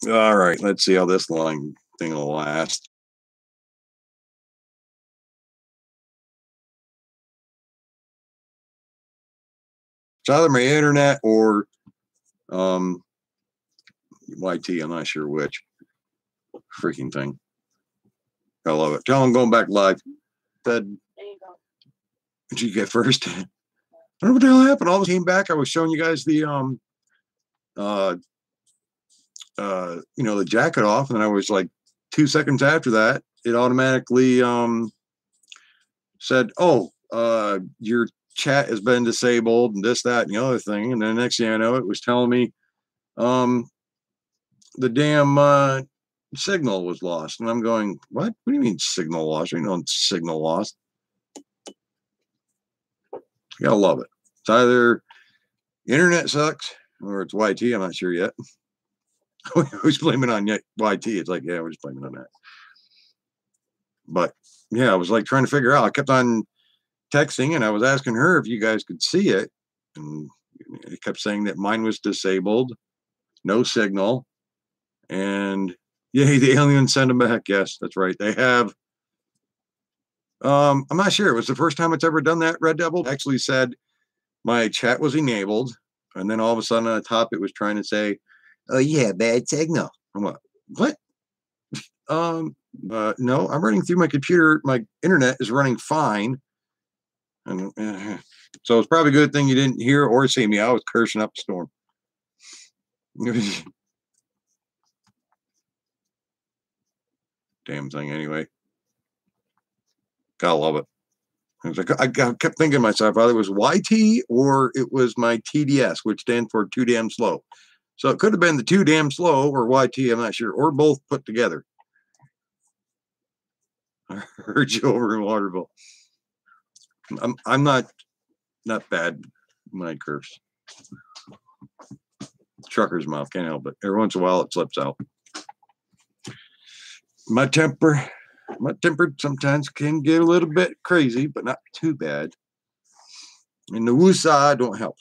All right, let's see how this long thing will last. It's either my internet or YT. I'm not sure which. Freaking thing. I love it. Tell them going back live. Ted, there you go. Did you get first? I don't know what the hell happened. All came back. I was showing you guys the the jacket off, and I was like 2 seconds after that, it automatically said, "Oh, your chat has been disabled," and this, that, and the other thing. And then the next thing I know, it was telling me the damn signal was lost. And I'm going, what? What do you mean signal lost? You know, signal lost. You gotta love it. It's either internet sucks or it's YT. I'm not sure yet. Who's blaming on YT? It's like, yeah, we're just blaming on that. But yeah, I was like trying to figure out. I kept on texting and I was asking her if you guys could see it. And it kept saying that mine was disabled, no signal. And yay, the aliens send them back. Yes, that's right. They have. I'm not sure. It was the first time it's ever done that. Red Devil actually said my chat was enabled. And then all of a sudden on the top, it was trying to say, "Oh yeah, bad signal." I'm like, what? No, I'm running through my computer. My internet is running fine. And so it's probably a good thing you didn't hear or see me. I was cursing up a storm. Damn thing anyway. Gotta love it. I kept thinking to myself, either it was YT or it was my TDS, which stands for too damn slow. So it could have been the too damn slow or YT, I'm not sure, or both put together. I heard you over in Waterville. I'm not bad when I curse. Trucker's mouth, can't help it. Every once in a while it slips out. My temper sometimes can get a little bit crazy, but not too bad. And the woosah don't help.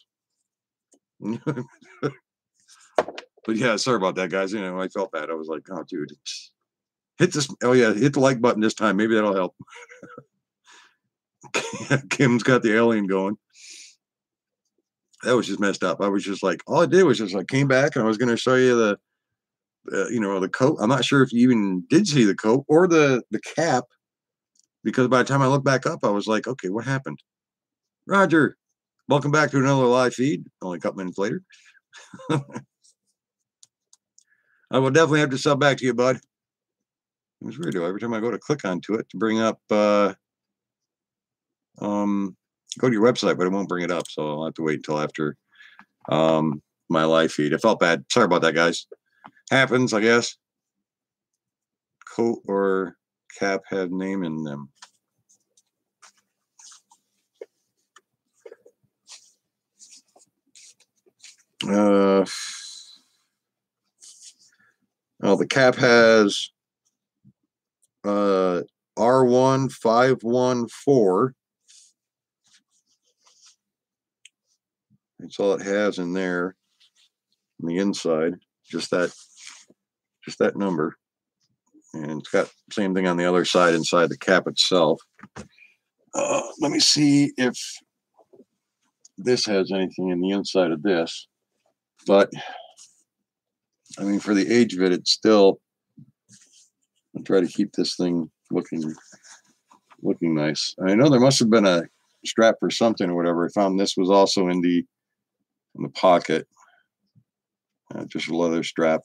But yeah, sorry about that, guys. You know, I felt bad. I was like, oh, dude, hit this. Oh yeah, hit the like button this time. Maybe that'll help. Kim's got the alien going. That was just messed up. I was just like, all I did was just like came back and I was going to show you the, the coat. I'm not sure if you even did see the coat or the cap, because by the time I looked back up, I was like, okay, what happened? Roger, welcome back to another live feed. Only a couple minutes later. I will definitely have to sub back to you, bud. It was weird though. Every time I go to click onto it to bring up, go to your website, but it won't bring it up. So I'll have to wait until after my live feed. I felt bad. Sorry about that, guys. Happens, I guess. Coat or cap have name in them. Well, the cap has R1514. That's all it has in there on the inside. Just that number. And it's got the same thing on the other side inside the cap itself. Let me see if this has anything in the inside of this. But I mean, for the age of it, it's still. I'll try to keep this thing looking nice. I know there must have been a strap for something or whatever. I found this was also in the pocket. Just a leather strap.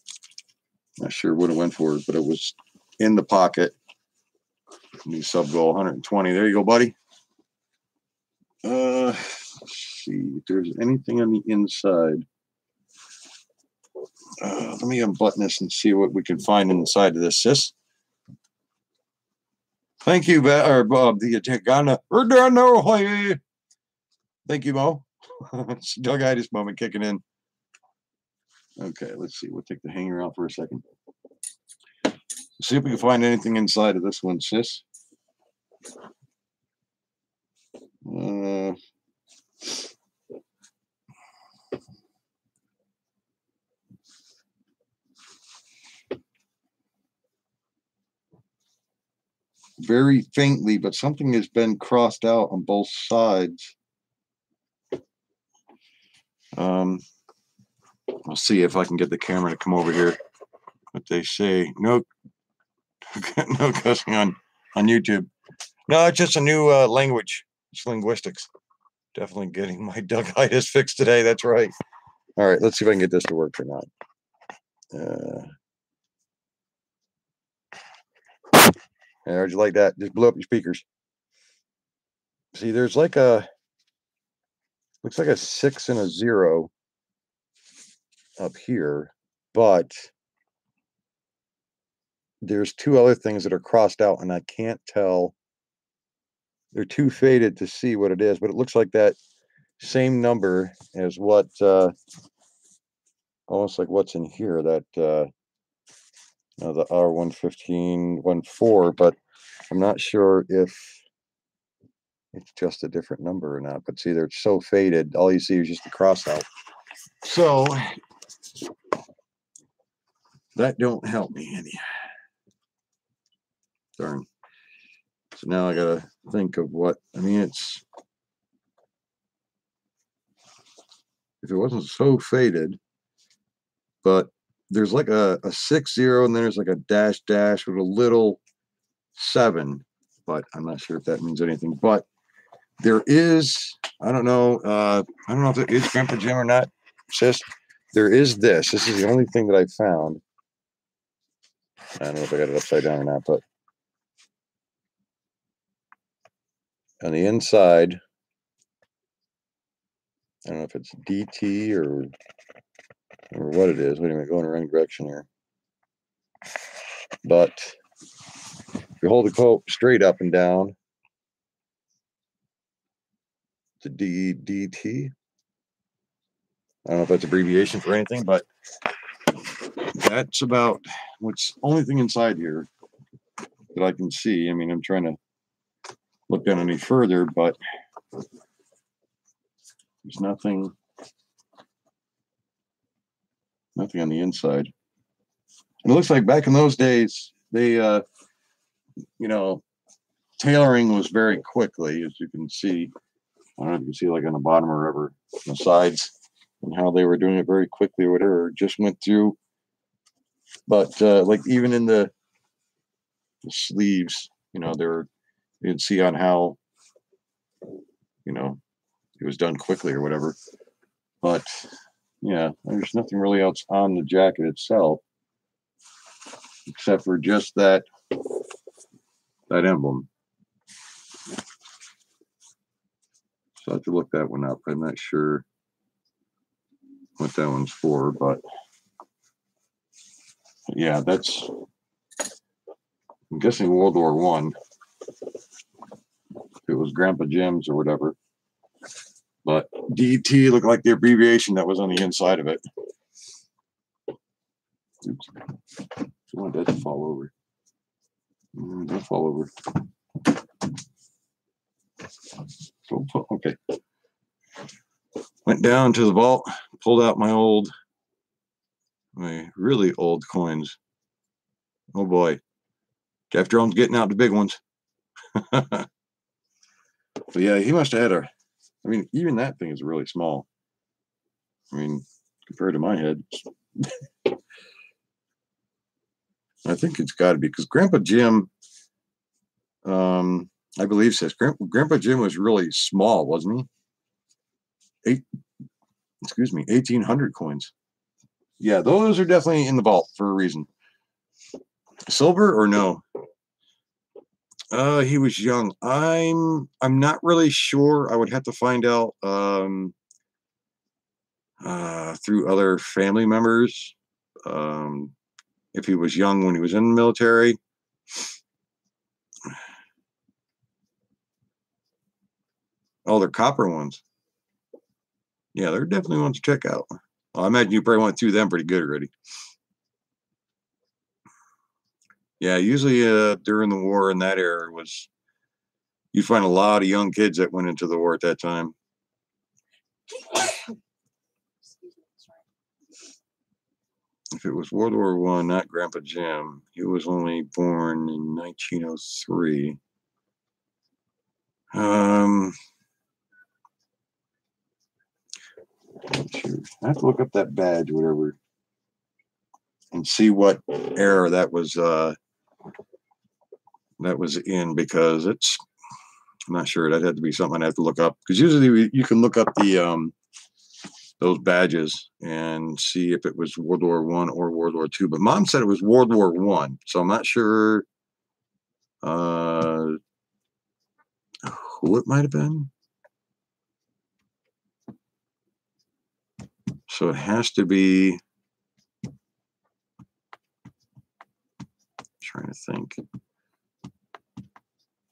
Not sure what it went for, but it was in the pocket. New sub goal 120. There you go, buddy. Let's see if there's anything on the inside. Let me unbutton this and see what we can find inside of this, sis. Thank you, Bob, the Ghana. Thank you, Mo. Dogitis moment kicking in. Okay, let's see. We'll take the hanger out for a second. See if we can find anything inside of this one, sis. very faintly, but something has been crossed out on both sides. I'll see if I can get the camera to come over here. But they say no, no cussing on YouTube. No, it's just a new language. It's linguistics. Definitely getting my duckitis fixed today. That's right. All right, let's see if I can get this to work or not. How'd you like that? Just blew up your speakers. See, there's like a, looks like a 6 and a 0 up here, but there's two other things that are crossed out, and I can't tell. They're too faded to see what it is, but it looks like that same number as what, almost like what's in here, that the R11514, but I'm not sure if it's just a different number or not. But see, they're so faded, all you see is just the cross out. So that don't help me any. Darn. So now I gotta think of what, I mean, it's, if it wasn't so faded, but there's like a 6-0 and then there's like a dash with a little 7, but I'm not sure if that means anything. But there is, I don't know if it is Grandpa Jim or not, sis. There is this. This is the only thing that I found. I don't know if I got it upside down or not, but on the inside, I don't know if it's DT or what it is. Wait a minute, going in the wrong direction here. But if you hold the quote straight up and down, the DT. I don't know if that's abbreviation for anything, but that's about what's only thing inside here that I can see. I mean, I'm trying to look down any further, but there's nothing on the inside. And it looks like back in those days, they, tailoring was very quickly, as you can see. I don't know if you can see like on the bottom or whatever, on the sides, and how they were doing it very quickly or whatever. Just went through. But like even in the sleeves, you'd see on how, it was done quickly or whatever. But yeah, there's nothing really else on the jacket itself except for just that emblem. So I have to look that one up. I'm not sure what that one's for, but yeah, that's, I'm guessing World War One. If it was Grandpa Jim's or whatever. But DT looked like the abbreviation that was on the inside of it. Oops. I want that to fall over. Don't fall over. Okay. Went down to the vault, pulled out my really old coins. Oh boy. Jeff Drone's getting out the big ones. But yeah, he must have had even that thing is really small. I mean, compared to my head. I think it's got to be because Grandpa Jim, I believe says Grandpa Jim was really small, wasn't he? 1800 coins. Yeah, those are definitely in the vault for a reason. Silver or no? He was young. I'm not really sure. I would have to find out through other family members if he was young when he was in the military. Oh, they're copper ones. Yeah, they're definitely ones to check out. Well, I imagine you probably went through them pretty good already. Yeah, usually during the war in that era you find a lot of young kids that went into the war at that time. If it was World War One, not Grandpa Jim, he was only born in 1903. Um, sure. I have to look up that badge, whatever, and see what error that was in, because it's, I'm not sure. That had to be something I'd have to look up, because usually you can look up the those badges and see if it was World War I or World War II. But Mom said it was World War I, so I'm not sure who it might have been. So it has to be. Trying to think,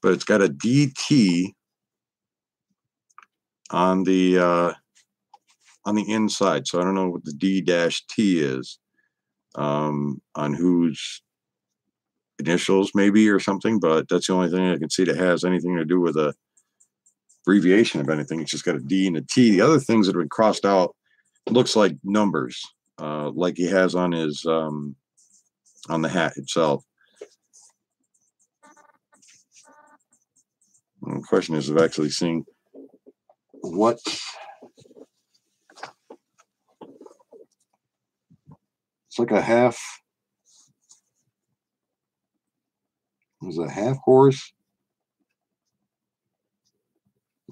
but it's got a DT on the inside, so I don't know what the D-T is, on whose initials maybe or something, but that's the only thing I can see that has anything to do with a abbreviation of anything. It's just got a D and a T. The other things that have been crossed out looks like numbers, like he has on his on the hat itself. And the question is of actually seeing what it's like a half. Is a half horse?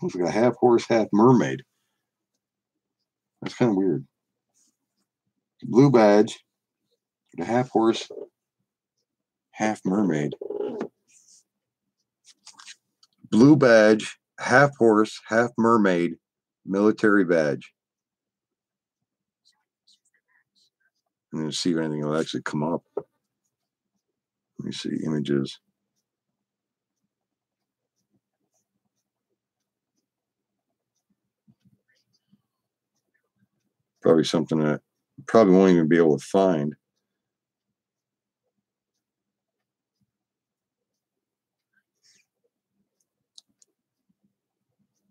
Looks like a half horse, half mermaid. That's kind of weird. Blue badge, the half horse, half mermaid. Blue badge, half horse, half mermaid, military badge. I'm going to see if anything will actually come up. Let me see images. Probably something that probably won't even be able to find.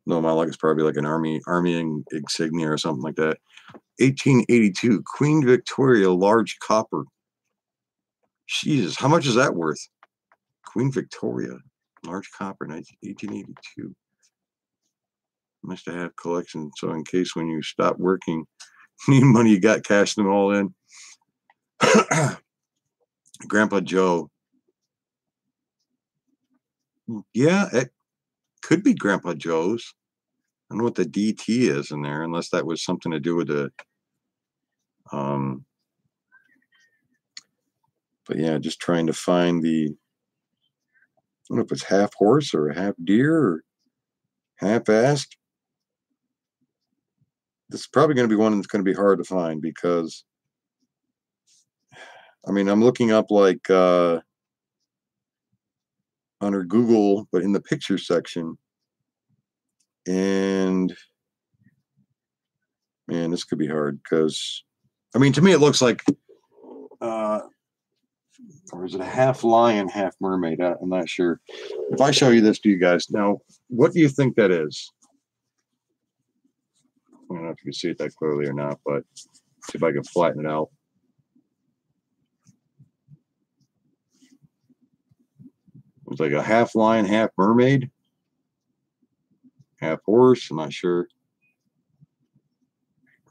No, my luck is probably like an army insignia or something like that. 1882 Queen Victoria large copper. Jesus, how much is that worth? Queen Victoria large copper, 1882. Must have collection, so in case when you stop working, need money, you got cash them all in. Grandpa Joe. Yeah, it could be Grandpa Joe's. I don't know what the DT is in there, unless that was something to do with the but yeah, just trying to find the, I don't know if it's half horse or half deer or half-assed. This is probably going to be one that's going to be hard to find, because I mean, I'm looking up like under Google, but in the picture section, and man, this could be hard, because I mean, to me it looks like or is it a half lion, half mermaid? I'm not sure. If I show you this to you guys now, what do you think that is? I don't know if you can see it that clearly or not, but see if I can flatten it out. It's like a half lion, half mermaid, half horse. I'm not sure.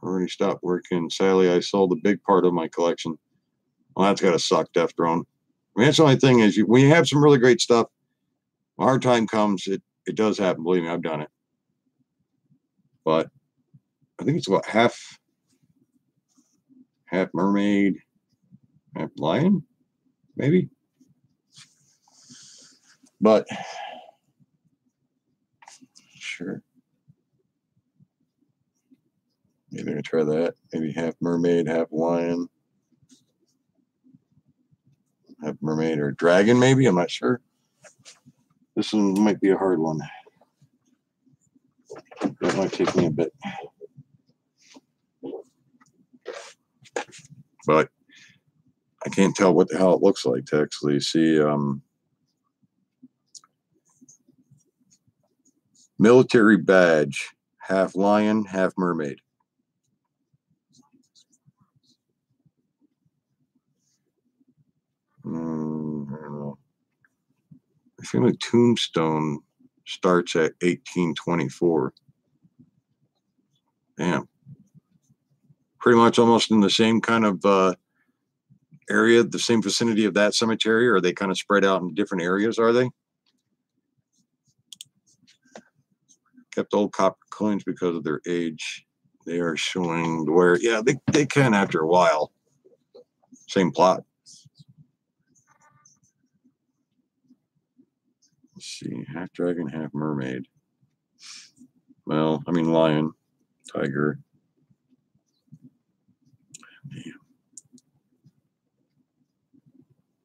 I already stopped working. Sadly, I sold a big part of my collection. Well, that's got to suck, Death Drone. I mean, that's the only thing is, when you have some really great stuff, a hard time comes. It does happen. Believe me, I've done it. But I think it's about half mermaid, half lion, maybe. But sure. Maybe I try that. Maybe half mermaid, half lion, half mermaid or dragon, maybe. I'm not sure. This one might be a hard one. That might take me a bit. But I can't tell what the hell it looks like to actually see. Military badge, half lion, half mermaid. I don't know. I feel like tombstone starts at 1824. Damn. Pretty much almost in the same kind of area, the same vicinity of that cemetery, or are they kind of spread out in different areas, are they? Kept old copper coins because of their age. They are showing where, yeah, they can after a while. Same plot. Let's see, half dragon, half mermaid. Well, I mean lion, tiger.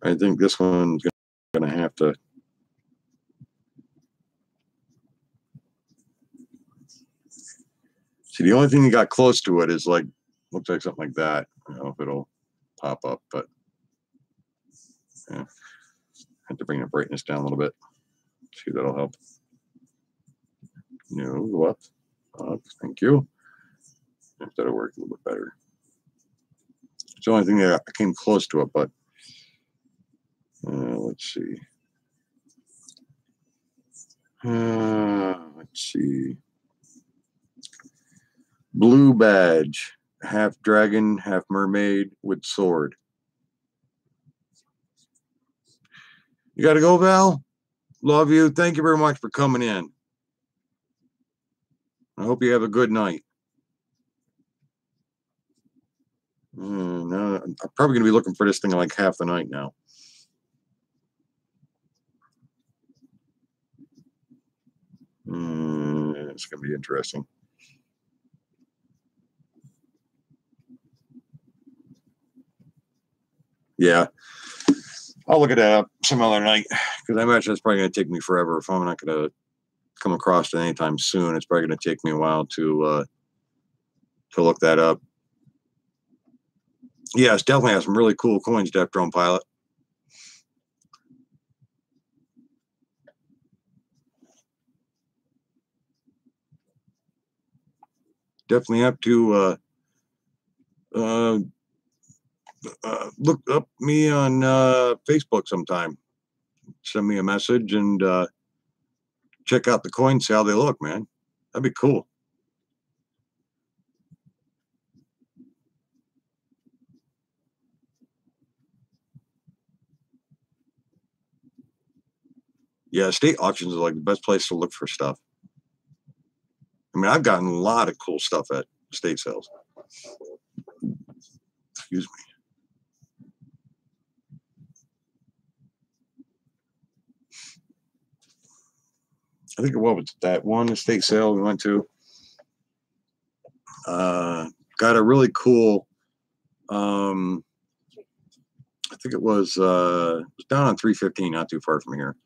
I think this one's gonna have to. See, the only thing that got close to it is like, looks like something like that. I don't know if it'll pop up, but yeah. I have to bring the brightness down a little bit. See if that'll help. No, go up. Thank you. If that'll work a little bit better. It's the only thing that I came close to it, but let's see. Let's see. Blue badge, half dragon, half mermaid with sword. You got to go, Val? Love you. Thank you very much for coming in. I hope you have a good night. No, I'm probably going to be looking for this thing like half the night now. It's going to be interesting. Yeah. I'll look at that up some other night because I imagine it's probably going to take me forever if I'm not going to come across it anytime soon. It's probably going to take me a while to look that up. Yeah, it's definitely has some really cool coins, Death Drone Pilot. Definitely have to look up me on Facebook sometime. Send me a message and check out the coins, see how they look, man. That'd be cool. Yeah, state auctions are like the best place to look for stuff. I mean, I've gotten a lot of cool stuff at estate sales. Excuse me. I think it was that one estate sale we went to. Got a really cool, I think it was down on 315, not too far from here.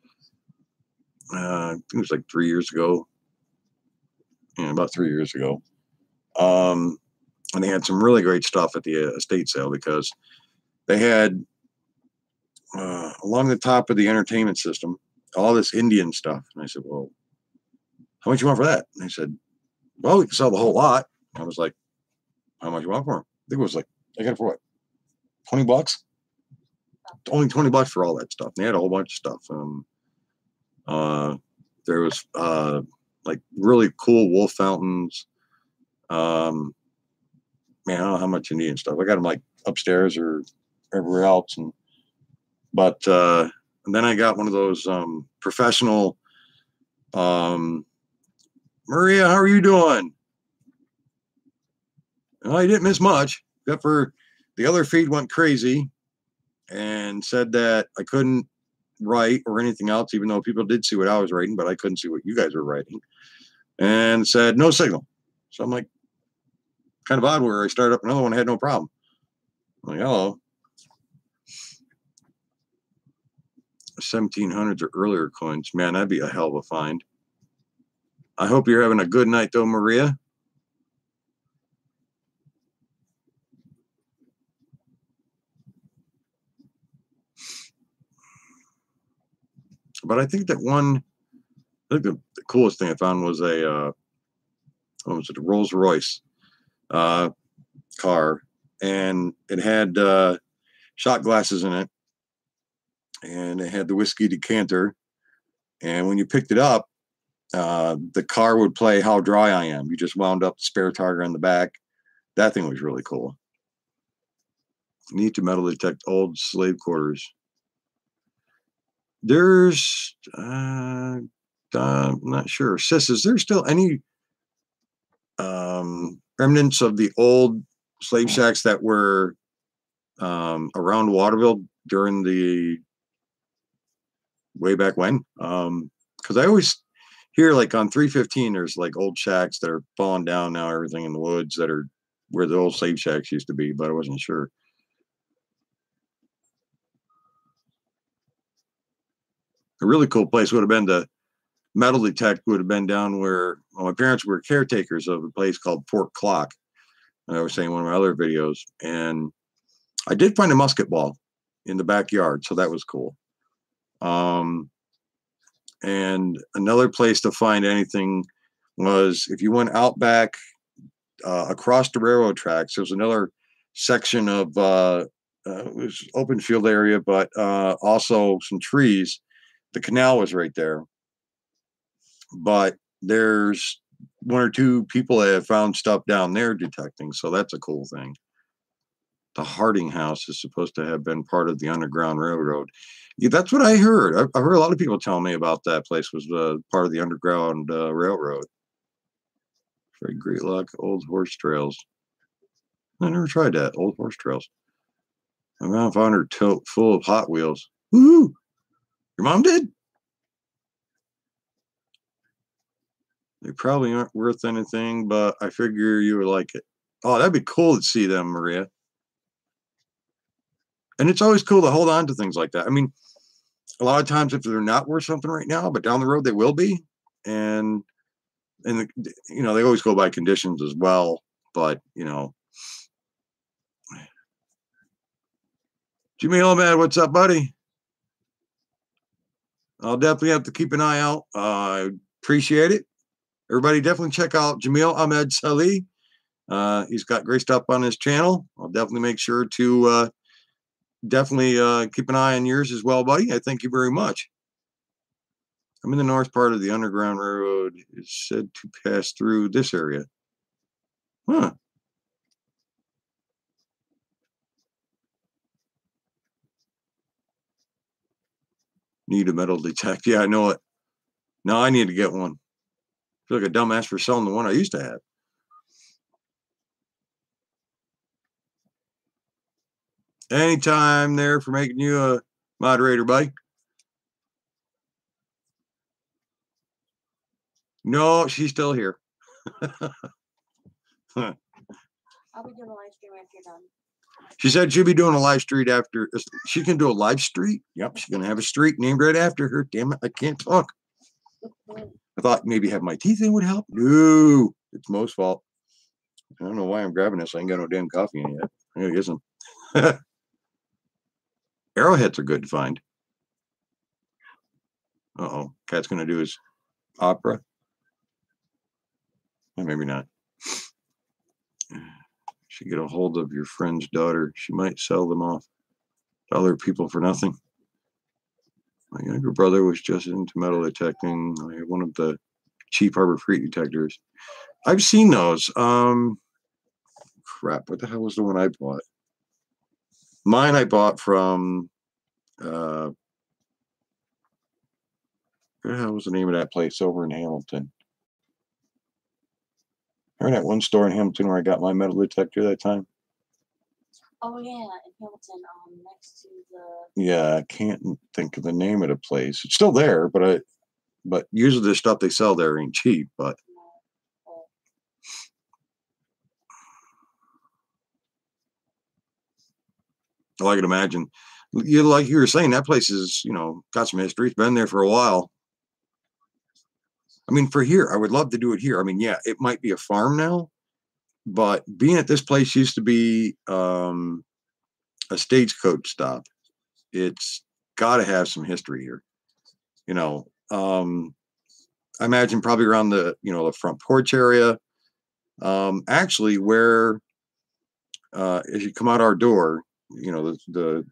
I think it was like 3 years ago. Yeah, about 3 years ago. And they had some really great stuff at the estate sale because they had along the top of the entertainment system all this Indian stuff. And I said, well, how much you want for that? And they said, well, we can sell the whole lot. I was like, how much you want for them? I think it was like, I got it for what, 20 bucks? Only 20 bucks for all that stuff. And they had a whole bunch of stuff. There was like really cool wolf fountains. Man, I don't know how much you need and stuff. I got them like upstairs or everywhere else. But then I got one of those professional, Maria, how are you doing? Well, I didn't miss much, except for the other feed went crazy and said that I couldn't write or anything else, even though people did see what I was writing, but I couldn't see what you guys were writing. And said no signal. So I'm like, kind of odd where I started up another one, I had no problem. I'm like, hello. 1700s or earlier coins. Man, that'd be a hell of a find. I hope you're having a good night though, Maria. But I think that one, I think the coolest thing I found was a Rolls Royce car, and it had shot glasses in it, and it had the whiskey decanter. And when you picked it up, the car would play How Dry I Am. You just wound up the spare tire in the back. That thing was really cool. Need to metal detect old slave quarters. There's, I'm not sure. Sis, is there still any remnants of the old slave shacks that were around Waterville during the way back when? Because I always hear like on 315, there's like old shacks that are falling down now, everything in the woods that are where the old slave shacks used to be, but I wasn't sure. A really cool place would have been to metal detect, would have been down where my parents were caretakers of a place called Fort Clock. And I was saying in one of my other videos, and I did find a musket ball in the backyard, so that was cool. And another place to find anything was if you went out back across the railroad tracks. There was another section of it was open field area, but also some trees. The canal was right there, but there's one or two people that have found stuff down there detecting, so that's a cool thing. The Harding House is supposed to have been part of the Underground Railroad. Yeah, that's what I heard. I heard a lot of people tell me about that place was part of the Underground Railroad. Very Great Luck, Old Horse Trails. I never tried that. Old Horse Trails. My mom found her tote full of Hot Wheels. Woohoo! Your mom did? They probably aren't worth anything, but I figure you would like it. Oh, that'd be cool to see them, Maria. And it's always cool to hold on to things like that. I mean, a lot of times if they're not worth something right now, but down the road they will be. And you know, they always go by conditions as well. But, you know, Jimmy Ahmed, what's up, buddy? I'll definitely have to keep an eye out. I appreciate it. Everybody definitely check out Jamil Ahmed Salih. He's got great stuff on his channel. I'll definitely make sure to keep an eye on yours as well, buddy. I thank you very much. I'm in the north part of the Underground Railroad. It's said to pass through this area. Huh. Need a metal detect. Yeah, I know it. Now I need to get one. I feel like a dumbass for selling the one I used to have. Anytime there for making you a moderator, buddy. No, she's still here. I'll be doing a live stream after you're done. She said she'll be doing a live stream after. She can do a live stream. Yep, she's gonna have a street named right after her. Damn it, I can't talk. I thought maybe have my teeth in would help. No, it's Mo's fault. I don't know why I'm grabbing this. I ain't got no damn coffee in it yet. I gotta get some. Arrowheads are good to find. Uh-oh, Cat's gonna do his opera. Or maybe not. Should get a hold of your friend's daughter. She might sell them off to other people for nothing. My younger brother was just into metal detecting. I had one of the cheap Harbor Freight detectors. I've seen those. Crap, what the hell was the one I bought? Mine I bought from what the hell was the name of that place over in Hamilton? Remember that one store in Hamilton where I got my metal detector that time? Oh yeah, in Hamilton, next to the. Yeah, I can't think of the name of the place. It's still there, but usually the stuff they sell there ain't cheap. But I can imagine. Like you were saying, that place is, you know, got some history. It's been there for a while. I mean, for here, I would love to do it here. I mean, yeah, it might be a farm now, but being at this place used to be a stagecoach stop. It's got to have some history here. You know, I imagine probably around the, you know, the front porch area. Actually, where as you come out our door, you know, the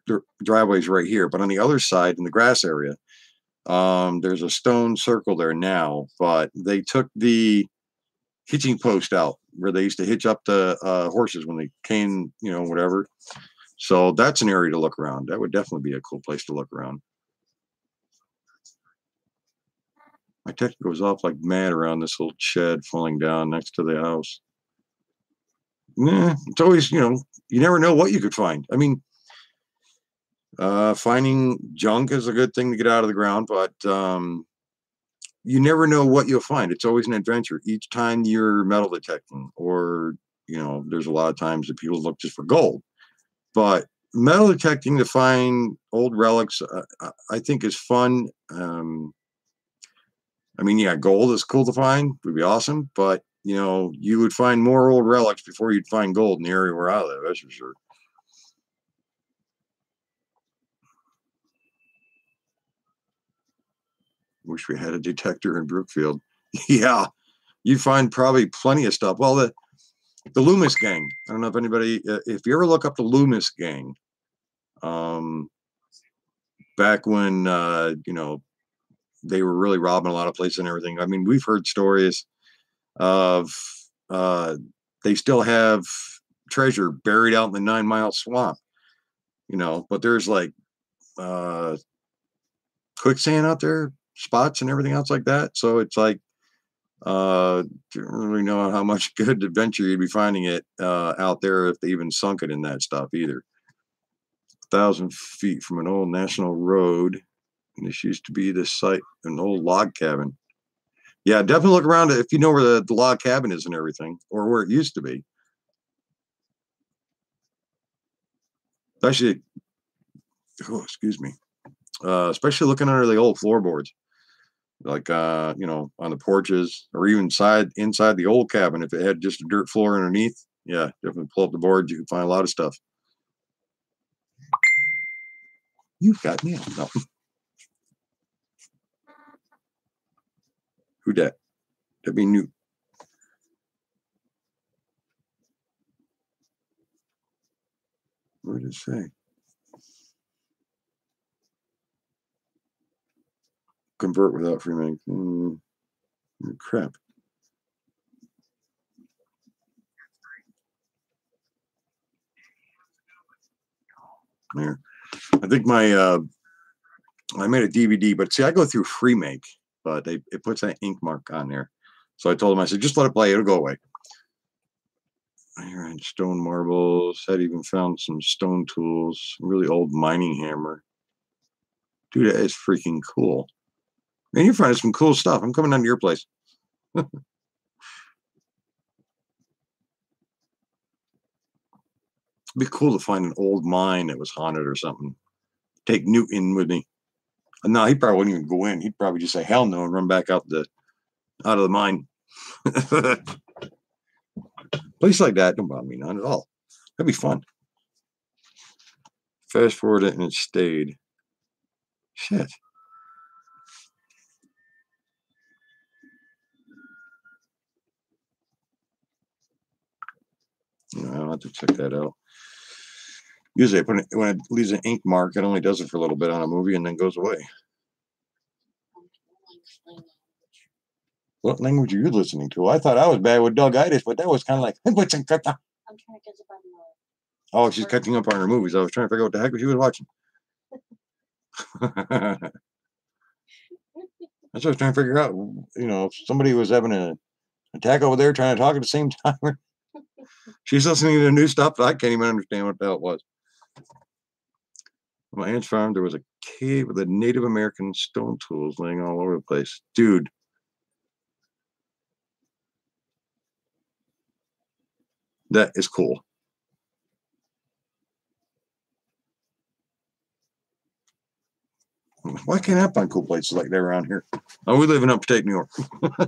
driveway's right here, but on the other side in the grass area, There's a stone circle there now, but they took the hitching post out where they used to hitch up the horses when they came, whatever. So that's an area to look around. That would definitely be a cool place to look around. My tech goes off like mad around this little shed falling down next to the house. It's always, you never know what you could find. I mean, finding junk is a good thing to get out of the ground, but you never know what you'll find. It's always an adventure each time you're metal detecting, or there's a lot of times that people look just for gold, but metal detecting to find old relics, I think is fun. I mean, yeah, gold is cool to find, would be awesome, but you would find more old relics before you'd find gold in the area where I live, that's for sure. Wish we had a detector in Brookfield. Yeah, you find probably plenty of stuff. Well, the Loomis gang. I don't know if anybody, if you ever look up the Loomis gang, back when they were really robbing a lot of places and everything. I mean, we've heard stories of they still have treasure buried out in the 9 Mile swamp. But there's like quicksand out there, spots and everything else like that. So it's like don't really know how much good adventure you'd be finding it out there if they even sunk it in that stuff either. 1,000 feet from an old national road, and this used to be the site of an old log cabin. Yeah, definitely look around if you know where the log cabin is and everything, or where it used to be. Especially, excuse me, especially looking under the old floorboards, like on the porches, or even inside the old cabin. If it had just a dirt floor underneath, yeah, definitely pull up the boards. You can find a lot of stuff. You've got me. No. Who dat? That'd be Newt. What did it say? Convert without free make. Crap. There. I think I made a DVD, but see, I go through free make, but it puts that ink mark on there. So I told him, I said, just let it play, it'll go away. Here I had stone marbles, had even found some stone tools, really old mining hammer. Dude, that is freaking cool. Man, you're finding some cool stuff. I'm coming down to your place. It'd be cool to find an old mine that was haunted or something. Take Newt in with me. No, he probably wouldn't even go in. He'd probably just say hell no and run back out of the mine. Place like that don't bother me none at all. That'd be fun. Fast forward it and it stayed. Shit. I'll have to check that out. Usually when it leaves an ink mark, it only does it for a little bit on a movie and then goes away. What language are you listening to? I thought I was bad with Doug-itis, but that was kind of like, I'm trying to catch up on oh, she's catching up on her movies. I was trying to figure out what the heck she was watching. That's what I was trying to figure out. If somebody was having an attack over there trying to talk at the same time. She's listening to the new stuff. I can't even understand what the hell it was. On my aunt's farm, there was a cave with a Native American stone tools laying all over the place. Dude. That is cool. Why can't I find cool places like that around here? Oh, we live in upstate New York. I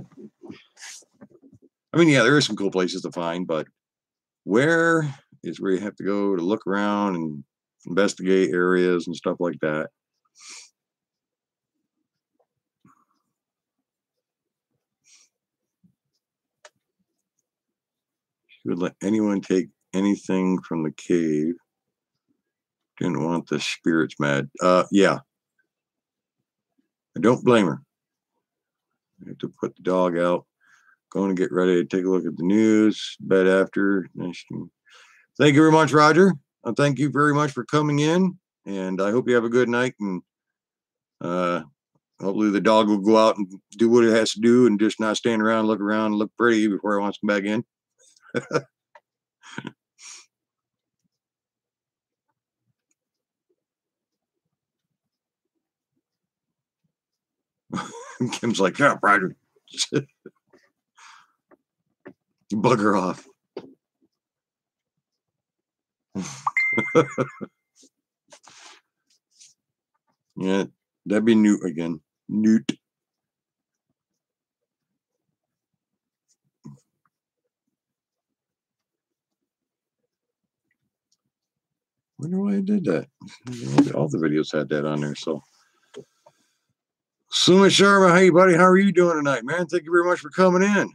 mean, yeah, there are some cool places to find, but where is where you have to go to look around and investigate areas and stuff like that. She would let anyone take anything from the cave. Didn't want the spirits mad. Yeah. I don't blame her. I have to put the dog out. Going to get ready to take a look at the news. Bed after. Thank you very much, Roger. Thank you very much for coming in. And I hope you have a good night. And hopefully the dog will go out and do what it has to do and just not stand around, look around, look pretty before it wants to come back in. Kim's like, yeah, Roger. Bugger off. Yeah, that'd be Newt again. Newt. Wonder why I did that. All the videos had that on there. So, Suma Sharma, hey buddy, how are you doing tonight, man? Thank you very much for coming in.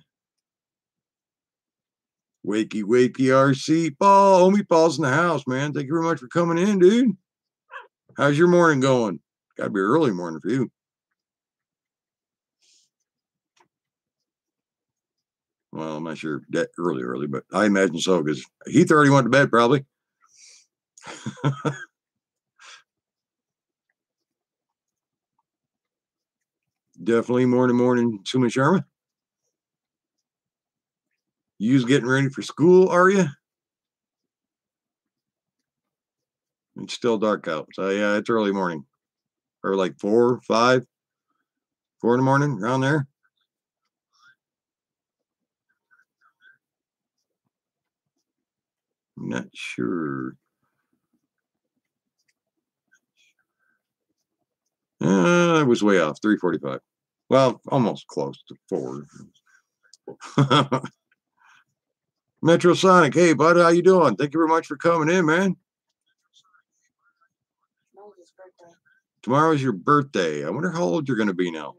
Wakey, wakey, RC. Paul, homie Paul's in the house, man. Thank you very much for coming in, dude. How's your morning going? Gotta be early morning for you. Well, I'm not sure that early, but I imagine so because Heath already went to bed probably. Definitely morning, Suma Sharma. You's getting ready for school, are you? It's still dark out. So yeah, it's early morning. Or like 4, 5, 4 in the morning, around there. I'm not sure. I was way off, 3:45. Well, almost close to 4. Metro Sonic, hey bud, how you doing? Thank you very much for coming in, man. Tomorrow's your birthday. I wonder how old you're going to be now.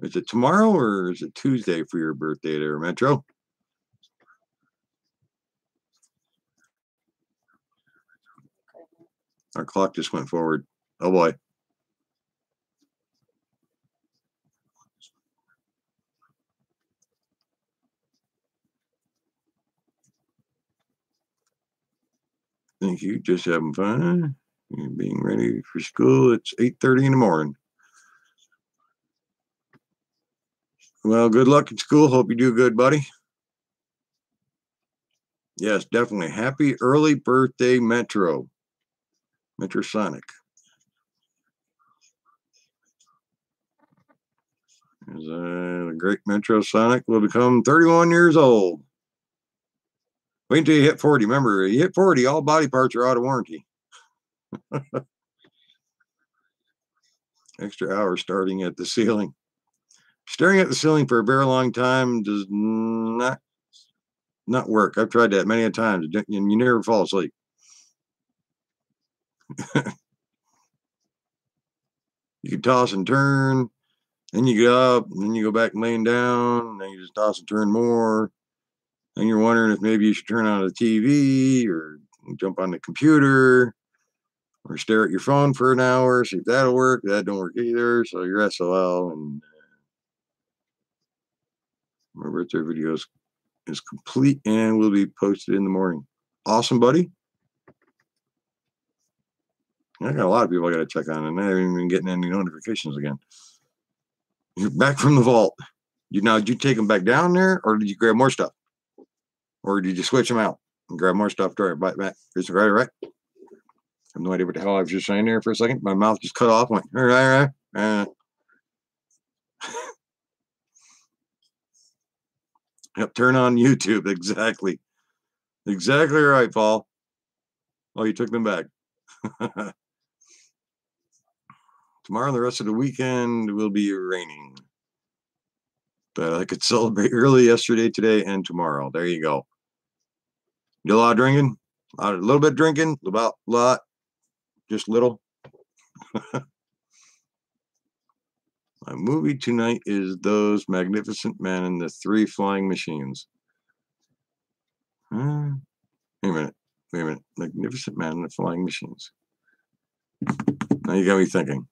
Is it tomorrow or is it Tuesday for your birthday there, Metro? Our clock just went forward. Oh boy. Thank you. Just having fun. You're being ready for school. It's 8:30 in the morning. Well, good luck at school. Hope you do good, buddy. Yes, definitely. Happy early birthday, Metro. Metro Sonic. As the great Metro Sonic will become 31 years old. Wait until you hit 40. Remember, you hit 40, all body parts are out of warranty. Extra hours starting at the ceiling. Staring at the ceiling for a very long time does not work. I've tried that many a times, and you never fall asleep. You can toss and turn, then you get up, and then you go back laying down, and then you just toss and turn more. And you're wondering if maybe you should turn on the TV or jump on the computer or stare at your phone for an hour, see if that'll work. That don't work either. So you're SOL. And my birthday video is complete and will be posted in the morning. Awesome, buddy. I got a lot of people I got to check on, and I haven't even getting any notifications again. You're back from the vault. Did you take them back down there, or did you grab more stuff? Or did you switch them out and grab more stuff? Right back. Right. I have no idea what the hell I was just saying there for a second. My mouth just cut off. Went, all right. Yep, turn on YouTube. Exactly right, Paul. Oh, you took them back. Tomorrow and the rest of the weekend will be raining. But I could celebrate early yesterday, today, and tomorrow. There you go. You do a lot of drinking? A little bit drinking? About a lot? Just little? My movie tonight is Those Magnificent Men and the Three Flying Machines. Wait a minute. Magnificent Man and the Flying Machines. Now you got me thinking.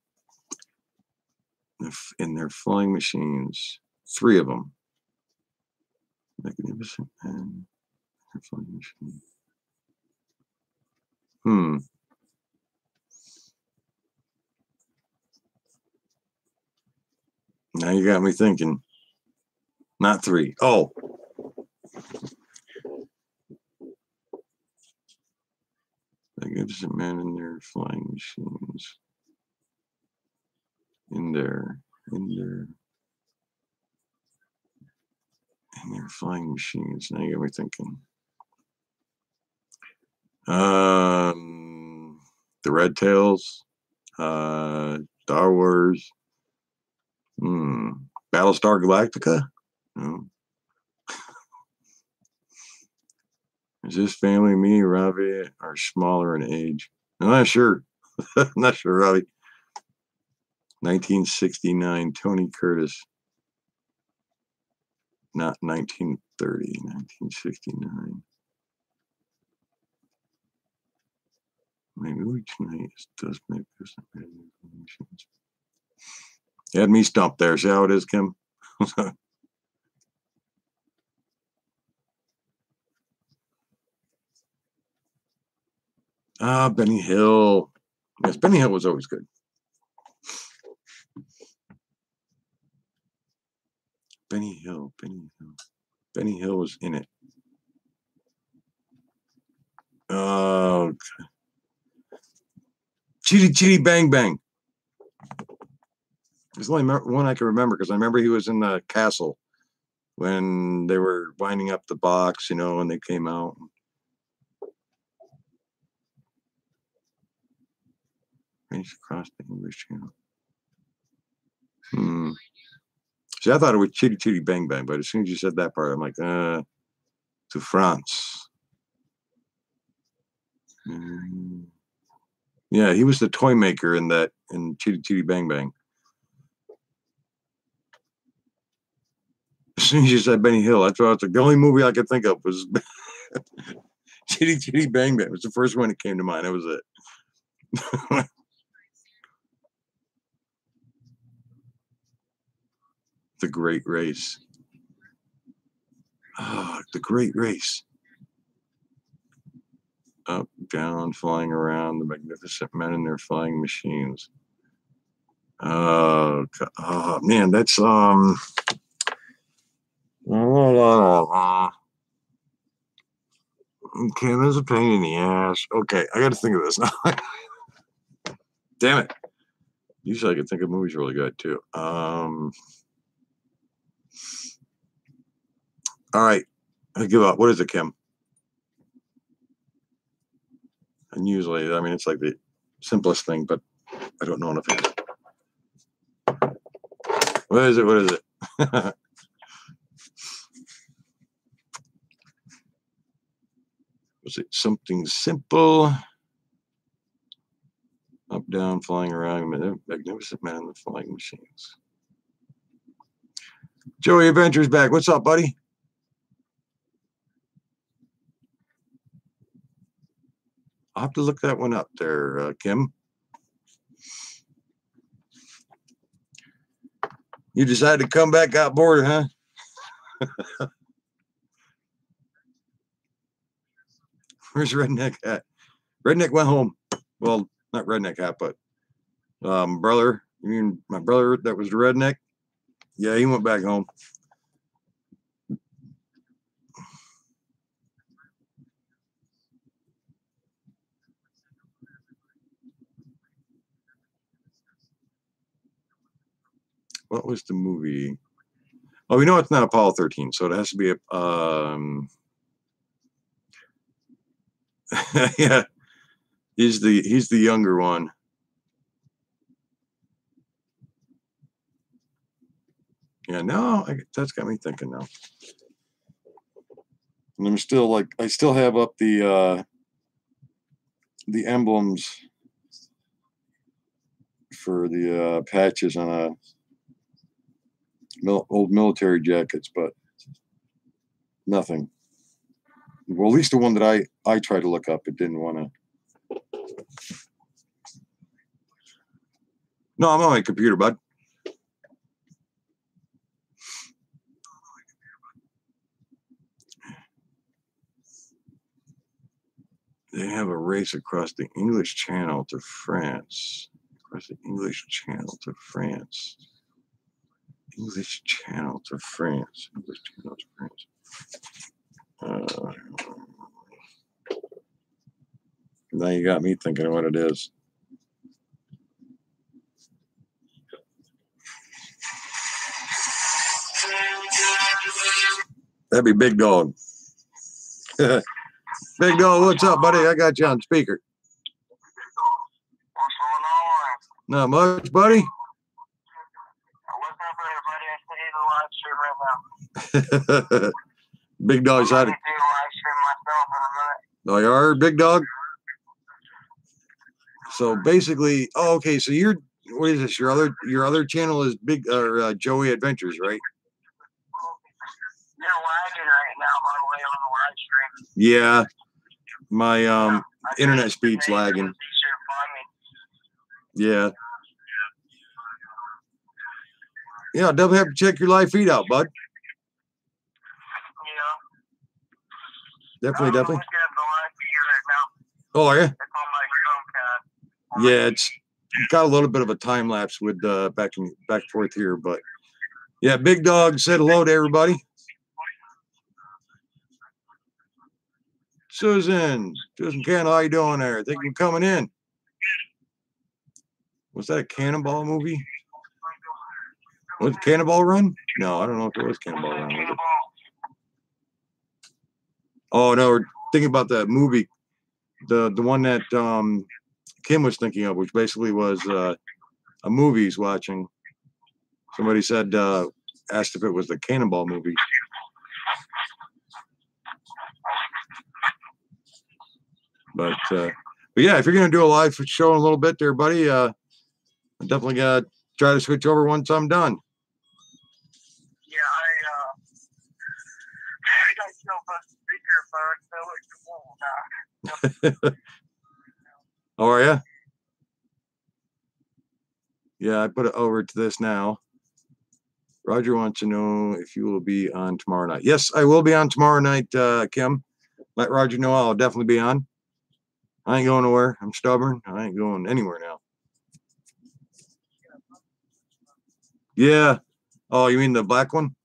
in their flying machines. 3 of them. Magnificent men. Their flying machines. Now you got me thinking. Not 3. Oh. Magnificent men in their flying machines. In their flying machines. Now you got me thinking. The Red Tails. Star Wars. Battlestar Galactica? No. Is this family, me, Ravi, are smaller in age? I'm not sure. I'm not sure, Ravi. 1969, Tony Curtis. Not 1930, 1969. Maybe which night does make this. You had me stumped there. See how it is, Kim? Benny Hill. Yes, Benny Hill was always good. Benny Hill. Benny Hill was in it. Oh, Chitty Chitty Bang Bang. There's the only one I can remember because I remember he was in the castle when they were winding up the box, you know, when they came out. Ranged across the English Channel. See, I thought it was Chitty Chitty Bang Bang, but as soon as you said that part, I'm like, to France. Yeah, he was the toy maker in Chitty Chitty Bang Bang. As soon as you said Benny Hill, that's what I was like. The only movie I could think of was Chitty Chitty Bang Bang. It was the first one that came to mind. That was it. The Great Race. Oh, The Great Race. Up, down, flying around, the magnificent men in their flying machines. Oh man, that's okay, there's a pain in the ass. Okay, I got to think of this now. Damn it. Usually I could think of movies really good too. All right, I give up. What is it, Kim? And usually, I mean, it's like the simplest thing, but I don't know enough. What is it? What is it? Was it something simple? Up, down, flying around, magnificent man in the flying machines. Joey Adventures back. What's up, buddy? I'll have to look that one up there, Kim. You decided to come back out border, huh? Where's Redneck at? Redneck went home. Well, not Redneck hat, but brother. You mean my brother that was the redneck? Yeah, he went back home. What was the movie? Oh, we know it's not Apollo 13, so it has to be a yeah. He's the younger one. Yeah, no, that's got me thinking now. And I'm still like, I still have up the emblems for the patches on old military jackets, but nothing. Well, at least the one that I tried to look up, it didn't want to. No, I'm on my computer, bud. They have a race across the English Channel to France. Across the English Channel to France. English Channel to France. English Channel to France. Now you got me thinking of what it is. That'd be Big Dog. Big Dog, what's up, buddy? I got you on speaker. What's going on? Not much, buddy. What's up, everybody? I see the live stream right now. Big Dog's I'm out. gonna do a live stream myself in a minute. Oh, you are, Big Dog? So basically, oh, okay. So you're, what is this? Your other channel is Big or Joey Adventures, right? You're lagging right now, by the way, on the live stream. Yeah, my I internet think speed's the name lagging. was easier to find me. Yeah. Yeah, I'll definitely have to check your live feed out, bud. Yeah. Definitely, I'm definitely. looking at the live feed right now. Oh, are you? It's on my Chromecast. Yeah, it's got a little bit of a time lapse with back and forth here, but yeah, Big Dog said hello to everybody. Susan Cannell, how you doing there? Thank you for coming in. Was that a Cannonball movie? Was it Cannonball Run? No, I don't know if it was Cannonball Run. Was it? Oh no, we're thinking about that movie, the one that Kim was thinking of, which basically was a movie he's watching. Somebody said asked if it was the Cannonball movie. But yeah, if you're gonna do a live show in a little bit there, buddy, I'm definitely gonna try to switch over once I'm done. Yeah, I got yourself a speaker phone, so it's cool now. Oh, are you? Yeah, I put it over to this now. Roger wants to know if you will be on tomorrow night. Yes, I will be on tomorrow night, Kim. Let Roger know I'll definitely be on. I ain't going nowhere. I'm stubborn. I ain't going anywhere now. Yeah. Oh, you mean the black one?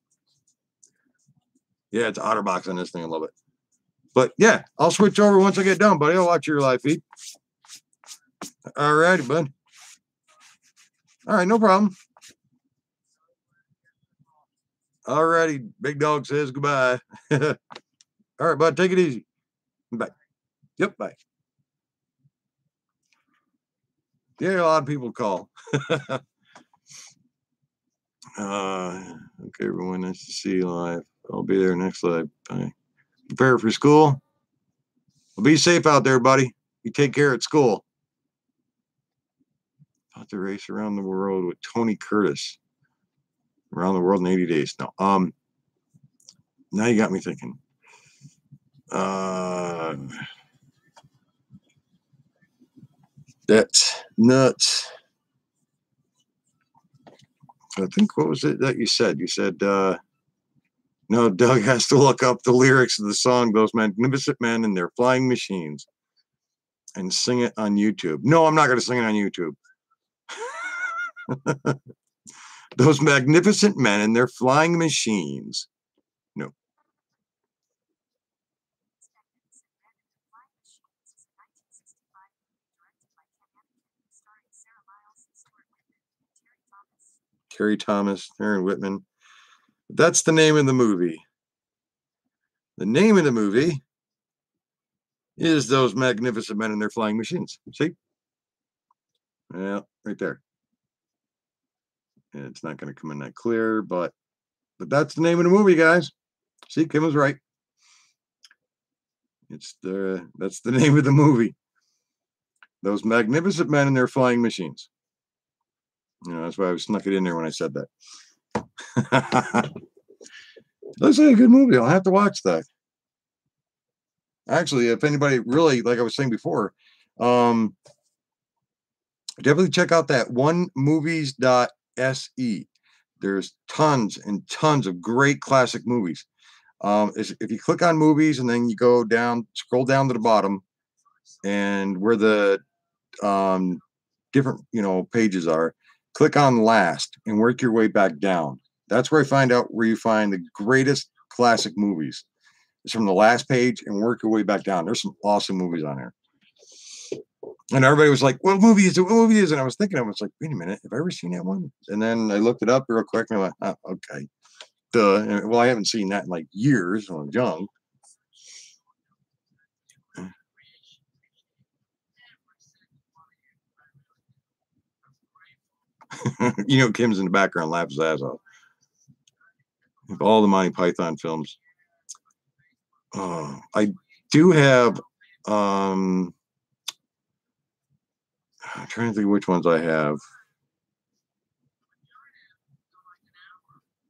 Yeah, it's OtterBox on this thing. I love it. But yeah, I'll switch over once I get done, buddy. I'll watch your live feed. All righty, bud. All right, no problem. All righty. Big Dog says goodbye. All right, bud. Take it easy. Bye. Yep, bye. Yeah, a lot of people call. Okay, everyone. Nice to see you live. I'll be there next live. Bye. Prepare for school. Well, be safe out there, buddy. You take care at school. About to race around the world with Tony Curtis. Around the world in 80 days. No. Now you got me thinking. That's nuts. I think, what was it that you said? You said, no, Doug has to look up the lyrics of the song, Those Magnificent Men and Their Flying Machines, and sing it on YouTube. No, I'm not going to sing it on YouTube. Those Magnificent Men and Their Flying Machines. No. Terry Thomas, Aaron Whitman. That's the name of the movie. The name of the movie is Those Magnificent Men and Their Flying Machines. See? Yeah, right there. And it's not going to come in that clear, but that's the name of the movie, guys. See, Kim was right. That's the name of the movie. Those Magnificent Men and Their Flying Machines. You know, that's why I snuck it in there when I said that. Looks like a good movie. I'll have to watch that. Actually, if anybody really, like I was saying before, definitely check out that onemovies.se. There's tons and tons of great classic movies. If you click on movies and then you go down, scroll down to the bottom, and where the different, pages are, click on last and work your way back down. That's where I find out where you find the greatest classic movies. It's from the last page and work your way back down. There's some awesome movies on there. And everybody was like, what movie is it? What movie is it? And I was thinking, I was like, wait a minute, have I ever seen that one? And then I looked it up real quick and I went, oh, okay. Duh. And, well, I haven't seen that in like years when I was young. Kim's in the background, laughs his ass off. All the Monty Python films. I do have, I'm trying to think which ones I have.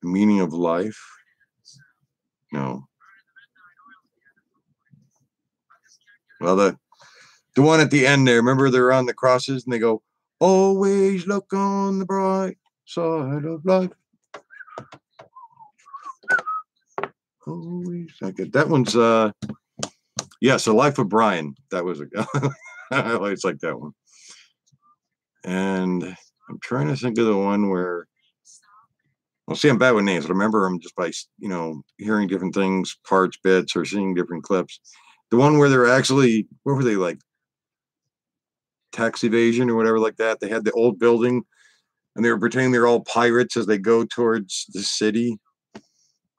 Meaning of Life. No. Well, the one at the end there, remember they're on the crosses and they go, always look on the bright side of life. Always. Okay. That one's so Life of Brian. That was I always like that one. And I'm trying to think of the one where, well, see, I'm bad with names, but I remember them just by, hearing different things, parts, bits, or seeing different clips. The one where they're actually, what were they, like tax evasion or whatever like that? They had the old building and they were pretending they're all pirates as they go towards the city.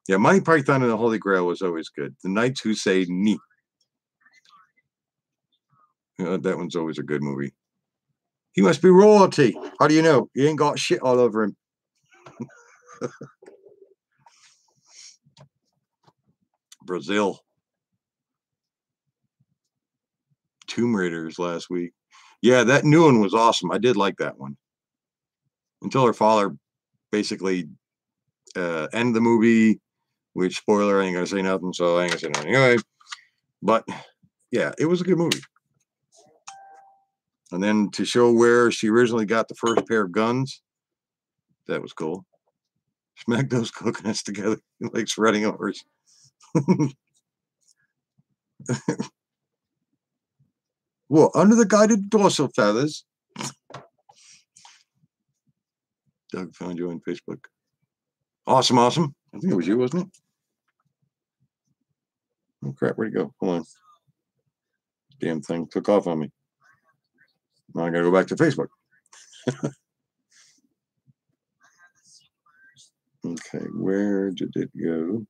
Yeah, Monty Python and the Holy Grail was always good. The Knights Who Say Neat. That one's always a good movie. He must be royalty. How do you know? He ain't got shit all over him. Brazil. Tomb Raiders last week. Yeah, that new one was awesome. I did like that one. Until her father basically ended the movie, which, spoiler, I ain't going to say nothing, so I ain't going to say nothing anyway. But, yeah, it was a good movie. And then to show where she originally got the first pair of guns, that was cool. Smack those coconuts together like shredding overs. Well, under the guided dorsal feathers. Doug found you on Facebook. Awesome. I think it was you, wasn't it? Oh, crap. Where'd it go? Hold on. Damn thing took off on me. Now I got to go back to Facebook. Okay, where did it go?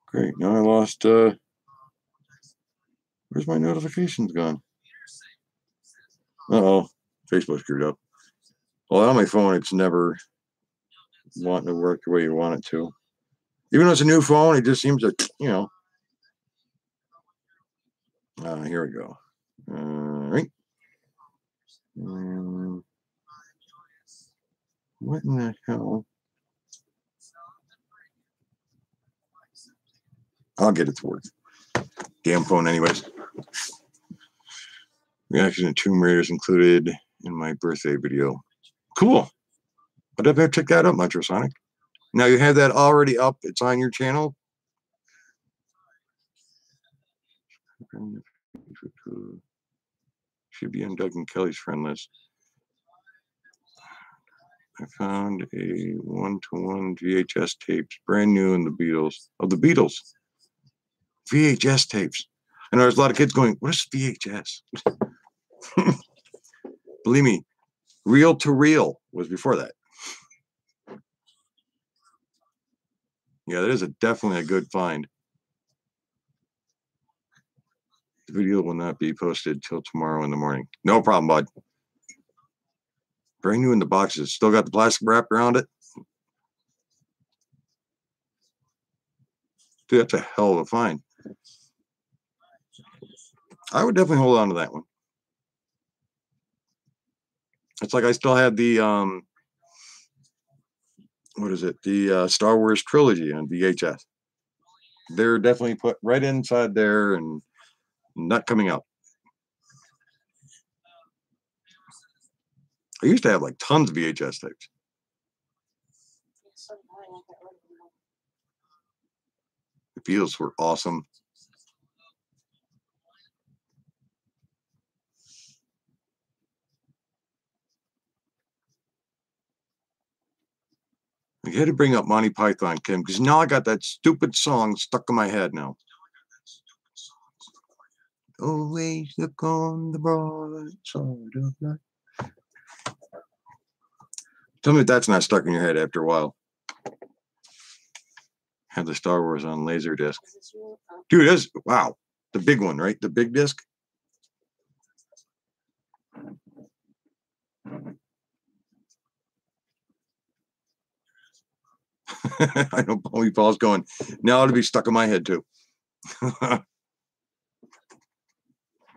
Great. Now I lost. Where's my notifications gone? Uh-oh. Facebook screwed up. Well, on my phone, it's never wanting to work the way you want it to. Even though it's a new phone, it just seems to, here we go. All right. What in the hell? I'll get it to work. Damn phone, anyways. Reaction to Tomb Raiders included in my birthday video. Cool. I'd have to check that out, Metrosonic. Now you have that already up. It's on your channel. Should be on Doug and Kelly's friend list. I found a 1-to-1 VHS tapes, brand new in the Beatles. Oh, the Beatles. VHS tapes. And there's a lot of kids going, what is VHS? Believe me, reel to reel was before that. Yeah, that is definitely a good find. The video will not be posted till tomorrow in the morning. No problem, bud. Brand new in the boxes. Still got the plastic wrap around it. Dude, that's a hell of a find. I would definitely hold on to that one. It's like I still had the what is it? The Star Wars trilogy on VHS. They're definitely put right inside there and not coming out. I used to have like tons of VHS tapes. Yeah, so did I got rid of them. The Beatles were awesome. You had to bring up Monty Python, Kim, because now I got that stupid song stuck in my head now. Always look on the bright side of life. Tell me if that's not stuck in your head after a while. Had the Star Wars on Laserdisc. Is this you? Oh, Dude, that's wow. The big one, right? The big disc. I know Paul's going, now it'll be stuck in my head too.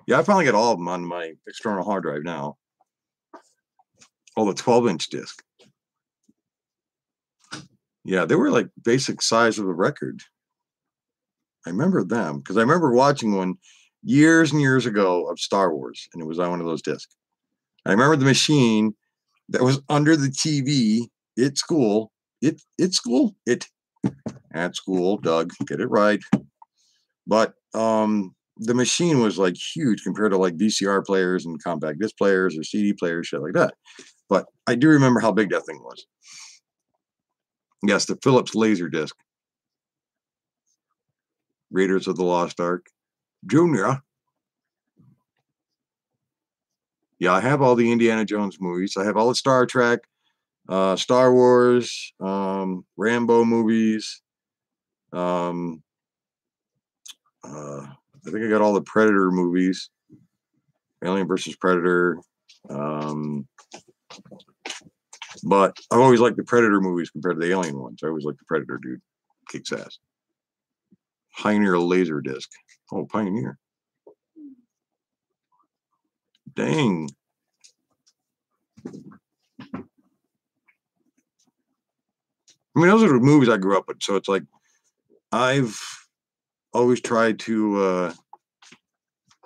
Yeah, I finally got all of them on my external hard drive now. Oh, the 12-inch disc. Yeah, they were like basic size of a record. I remember them because I remember watching one years and years ago of Star Wars, and it was on one of those discs. I remember the machine that was under the TV at school. At school, Doug, get it right. But the machine was like huge compared to like VCR players and compact disc players or CD players, shit like that. But I do remember how big that thing was. Yes, the Philips Laserdisc. Raiders of the Lost Ark. Junior. Yeah, I have all the Indiana Jones movies. I have all the Star Trek, Star Wars, Rambo movies. I think I got all the Predator movies. Alien versus Predator. But I've always liked the Predator movies compared to the Alien ones. I always liked the Predator dude. Kicks ass. Pioneer Laserdisc. Oh, Pioneer. Dang. I mean, those are the movies I grew up with. So it's like I've always tried to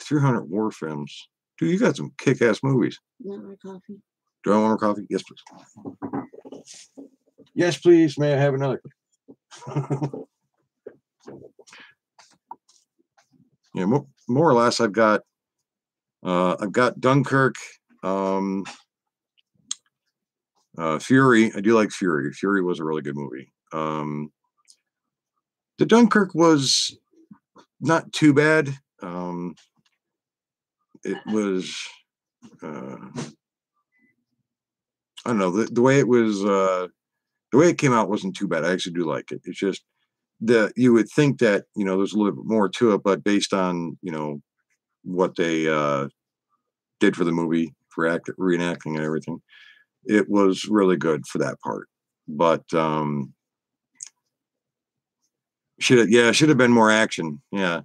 300 war films. Dude, you got some kick-ass movies. not my coffee. Do I want more coffee? Yes, please. Yes, please. May I have another? Yeah, more or less, I've got Dunkirk, Fury. I do like Fury. Fury was a really good movie. The Dunkirk was not too bad. It was, I don't know, the way it was, the way it came out wasn't too bad. I actually do like it. It's just that you would think that, you know, there's a little bit more to it, but based on, you know, what they did for the movie, for reenacting and everything, it was really good for that part. But should have been more action. Yeah.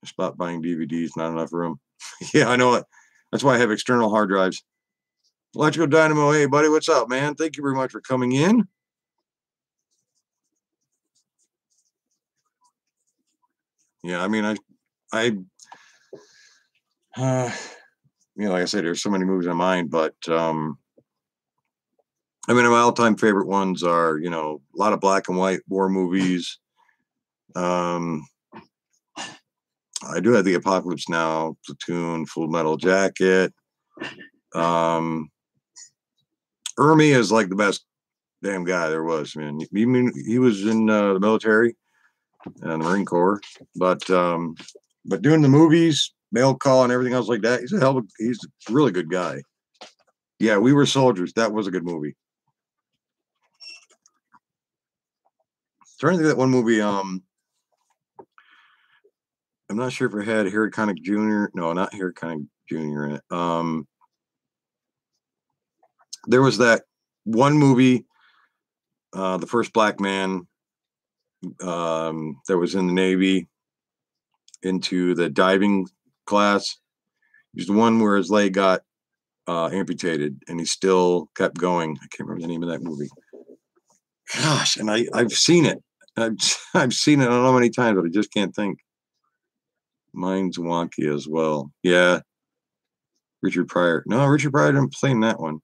Stop buying DVDs, not enough room. Yeah, I know it. That's why I have external hard drives. Electrical Dynamo, hey buddy, what's up, man? Thank you very much for coming in. Yeah, I mean, you know, like I said, there's so many movies in mind, but I mean, my all-time favorite ones are, you know, a lot of black and white war movies. I do have the Apocalypse Now, Platoon, Full Metal Jacket. Ermey is like the best damn guy there was, man. He was in the military and the Marine Corps, but doing the movies, mail call, and everything else like that, he's a really good guy. Yeah, We Were Soldiers. That was a good movie. Trying to think of that one movie. I'm not sure if it had Harry Connick Jr. No, not Harry Connick Jr. in it. There was that one movie, The First Black Man, that was in the Navy, into the diving class. It was the one where his leg got amputated and he still kept going. I can't remember the name of that movie. Gosh, and I've seen it. I've seen it I don't know how many times, but I just can't think. Mine's wonky as well. Yeah. Richard Pryor. No, Richard Pryor didn't play in that one.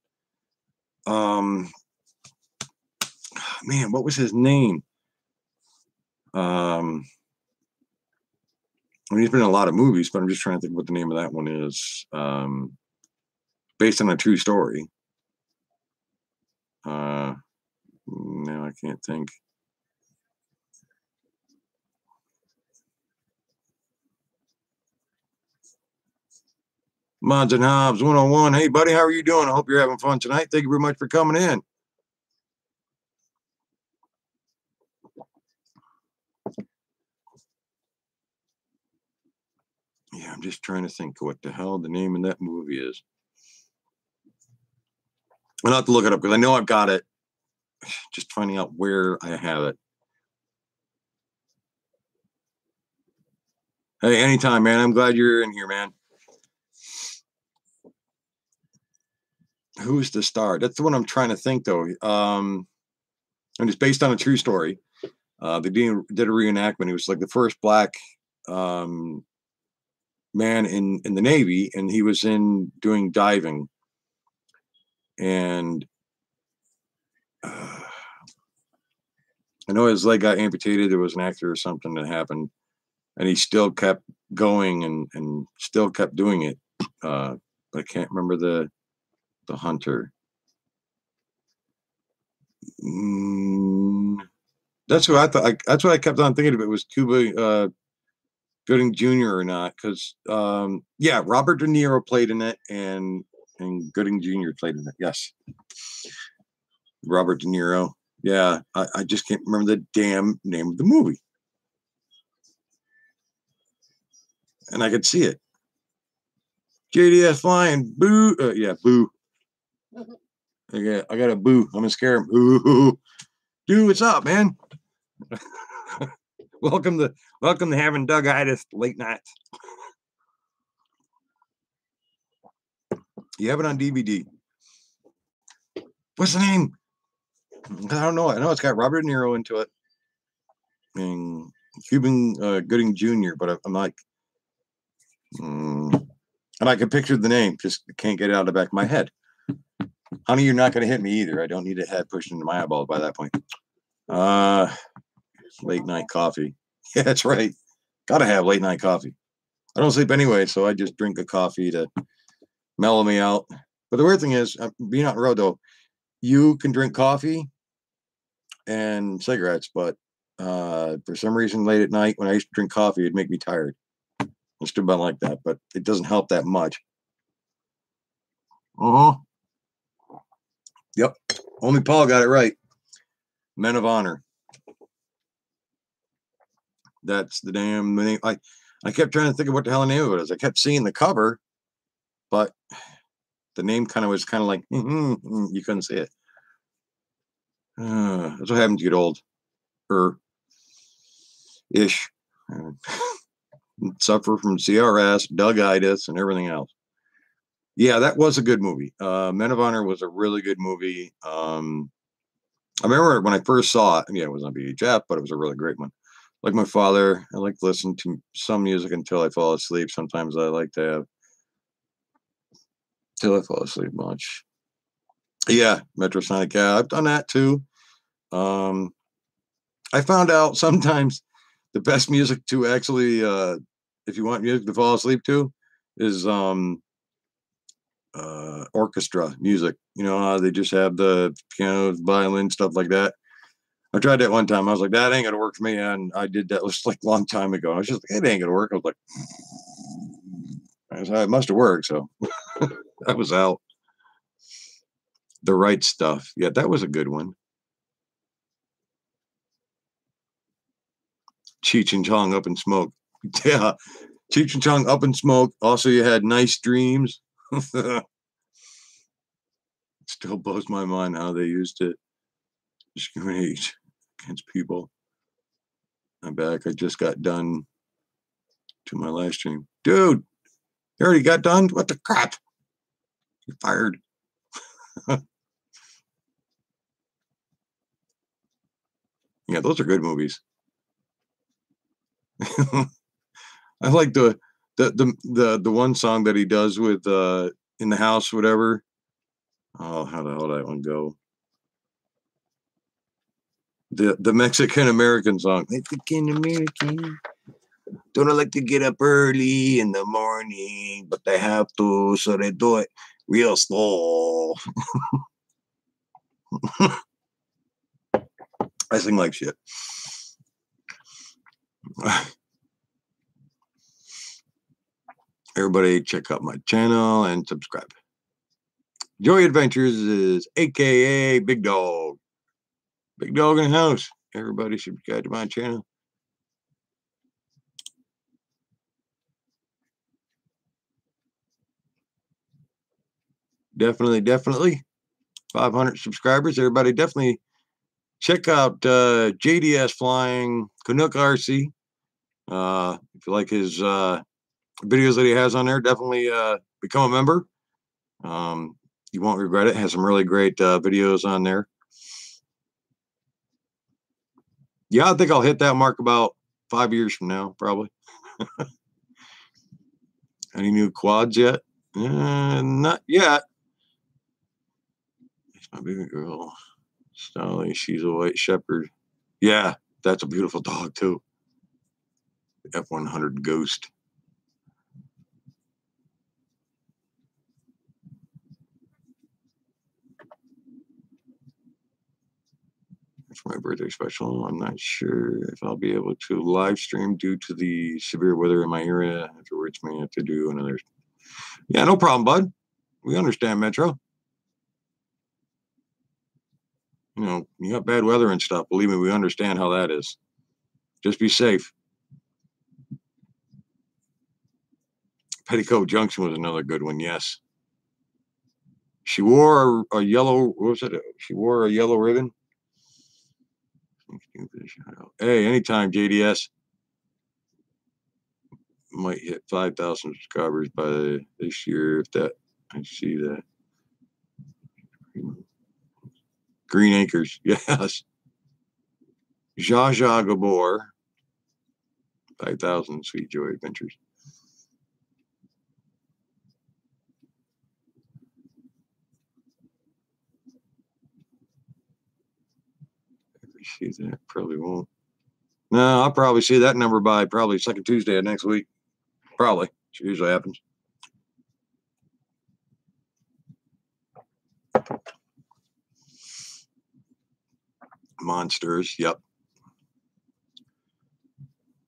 Man, what was his name? I mean, he's been in a lot of movies, but I'm just trying to think what the name of that one is. Based on a true story. No, I can't think. Mods and Hobbs 101. Hey, buddy, how are you doing? I hope you're having fun tonight. Thank you very much for coming in. Yeah, I'm just trying to think what the hell the name of that movie is. I'll have to look it up because I know I've got it. Just finding out where I have it. Hey, anytime, man. I'm glad you're in here, man. Who's the star? That's the one I'm trying to think, though. And it's based on a true story. They did a reenactment. He was like the first black man in the Navy, and he was in doing diving. And I know his leg got amputated. There was an accident or something that happened, and he still kept going and still kept doing it. But I can't remember the hunter. That's who I thought. That's what I kept on thinking of. It was Cuba Gooding Jr. or not? Because yeah, Robert De Niro played in it, and Gooding Jr. played in it. Yes, Robert De Niro. Yeah, I just can't remember the damn name of the movie, and I could see it. JDS flying, boo. Yeah, boo. I got a boo. I'm gonna scare him. Ooh, dude, what's up, man? welcome to having Doug-itis late nights. You have it on DVD. What's the name? I don't know. I know it's got Robert De Niro into it and Cuban Gooding Jr., but I'm like, and I can picture the name, just can't get it out of the back of my head. Honey, you're not going to hit me either. I don't need a head pushed into my eyeball by that point. Late night coffee. Yeah, that's right. Got to have late night coffee. I don't sleep anyway, so I just drink a coffee to mellow me out. But the weird thing is, being out on the road, though, you can drink coffee and cigarettes, but for some reason, late at night, when I used to drink coffee, it'd make me tired. It's still been like that, but it doesn't help that much. Yep. Only Paul got it right. Men of Honor. That's the damn name. I kept trying to think of what the hell the name of it is. I kept seeing the cover, but the name was kind of like, you couldn't see it. That's what happens to get old. Ish. Suffer from CRS, Doug-itis, and everything else. Yeah, that was a good movie. Men of Honor was a really good movie. I remember when I first saw it. Yeah, it was on VHF, but it was a really great one. Like my father, I like to listen to some music until I fall asleep. Sometimes I like to have till I fall asleep much. Yeah, Metrosonic. Yeah, I've done that too. I found out sometimes the best music to actually, if you want music to fall asleep to, is orchestra music. You know how they just have the piano, violin, stuff like that. I tried that one time. I was like, that ain't gonna work for me, and I did that. It was like a long time ago. I was just like, it ain't gonna work. I was like, it must have worked. So that was out. The Right Stuff. Yeah, that was a good one. Cheech and Chong, Up in Smoke. Yeah, Cheech and Chong, Up in Smoke. Also, you had Nice Dreams. Still blows my mind how they used to discriminate against people. I'm back. I just got done to my live stream. Dude, you already got done? What the crap? You're fired. Yeah, those are good movies. I like the one song that he does with in the house, whatever. Oh, how the hell did that one go? The Mexican American song. Mexican American. Don't like to get up early in the morning, but they have to, so they do it real slow. I sing like shit. Everybody check out my channel and subscribe. Joy Adventures is AKA Big Dog. Big Dog in the house. Everybody subscribe to my channel. Definitely 500 subscribers. Everybody definitely check out JDS Flying Canuck RC. If you like his videos that he has on there, definitely become a member. You won't regret it. Has some really great videos on there. Yeah, I think I'll hit that mark about 5 years from now, probably. Any new quads yet? Not yet. It's my baby girl, Stolly. She's a white shepherd. Yeah, that's a beautiful dog too. F100 Ghost. It's my birthday special. I'm not sure if I'll be able to live stream due to the severe weather in my area. Afterwards, may have to do another. Yeah, no problem, bud. We understand, Metro. You know, you got bad weather and stuff. Believe me, we understand how that is. Just be safe. Petticoat Junction was another good one, yes. She wore a yellow, what was it? She wore a yellow ribbon. Hey, anytime, JDS. Might hit 5,000 subscribers by this year, if that, I see that. Green Acres, yes. Zsa Zsa Gabor, 5,000 Sweet Joy Adventures. See that? Probably won't. No, I'll probably see that number by probably second Tuesday of next week. Probably. It usually happens. Monsters, yep.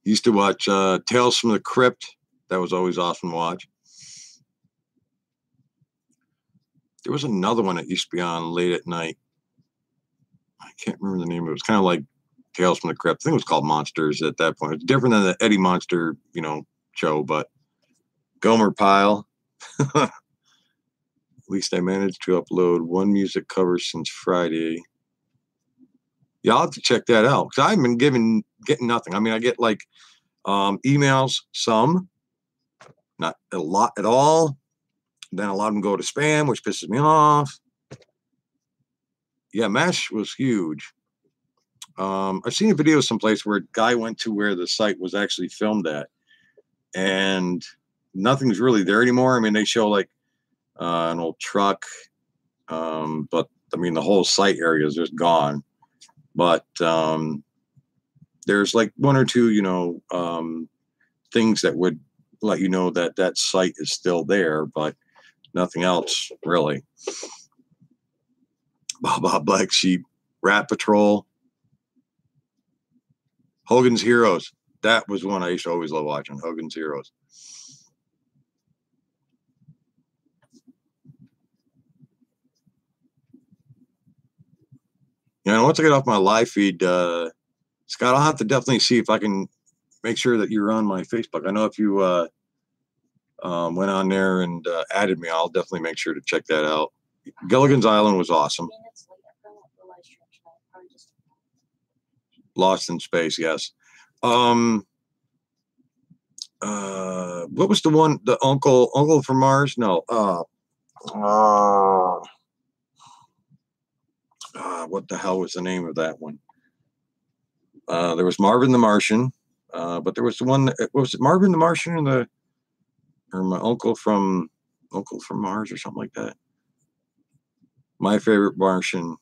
Used to watch Tales from the Crypt. That was always awesome to watch. There was another one that used to be on late at night. I can't remember the name. It was kind of like Tales from the Crypt. I think it was called Monsters at that point. It's different than the Eddie Monster, you know, show, but Gomer Pyle. At least I managed to upload one music cover since Friday. Yeah, I'll have to check that out because I've been getting nothing. I mean, I get like emails, some, not a lot at all. Then a lot of them go to spam, which pisses me off. Yeah, Mesh was huge. I've seen a video someplace where a guy went to where the site was actually filmed at, and nothing's really there anymore. I mean, they show like an old truck, but I mean, the whole site area is just gone. But there's like one or two, you know, things that would let you know that that site is still there, but nothing else really. Baba Black Sheep, Rat Patrol, Hogan's Heroes. That was one I used to always love watching, Hogan's Heroes. You know, once I get off my live feed, Scott, I'll have to definitely see if I can make sure that you're on my Facebook. I know if you went on there and added me, I'll definitely make sure to check that out. Gilligan's Island was awesome. Lost in Space, yes. What was the one? The Uncle from Mars? No. What the hell was the name of that one? There was Marvin the Martian, but there was the one. Was it Marvin the Martian or my uncle from Uncle from Mars or something like that. My Favorite Martian.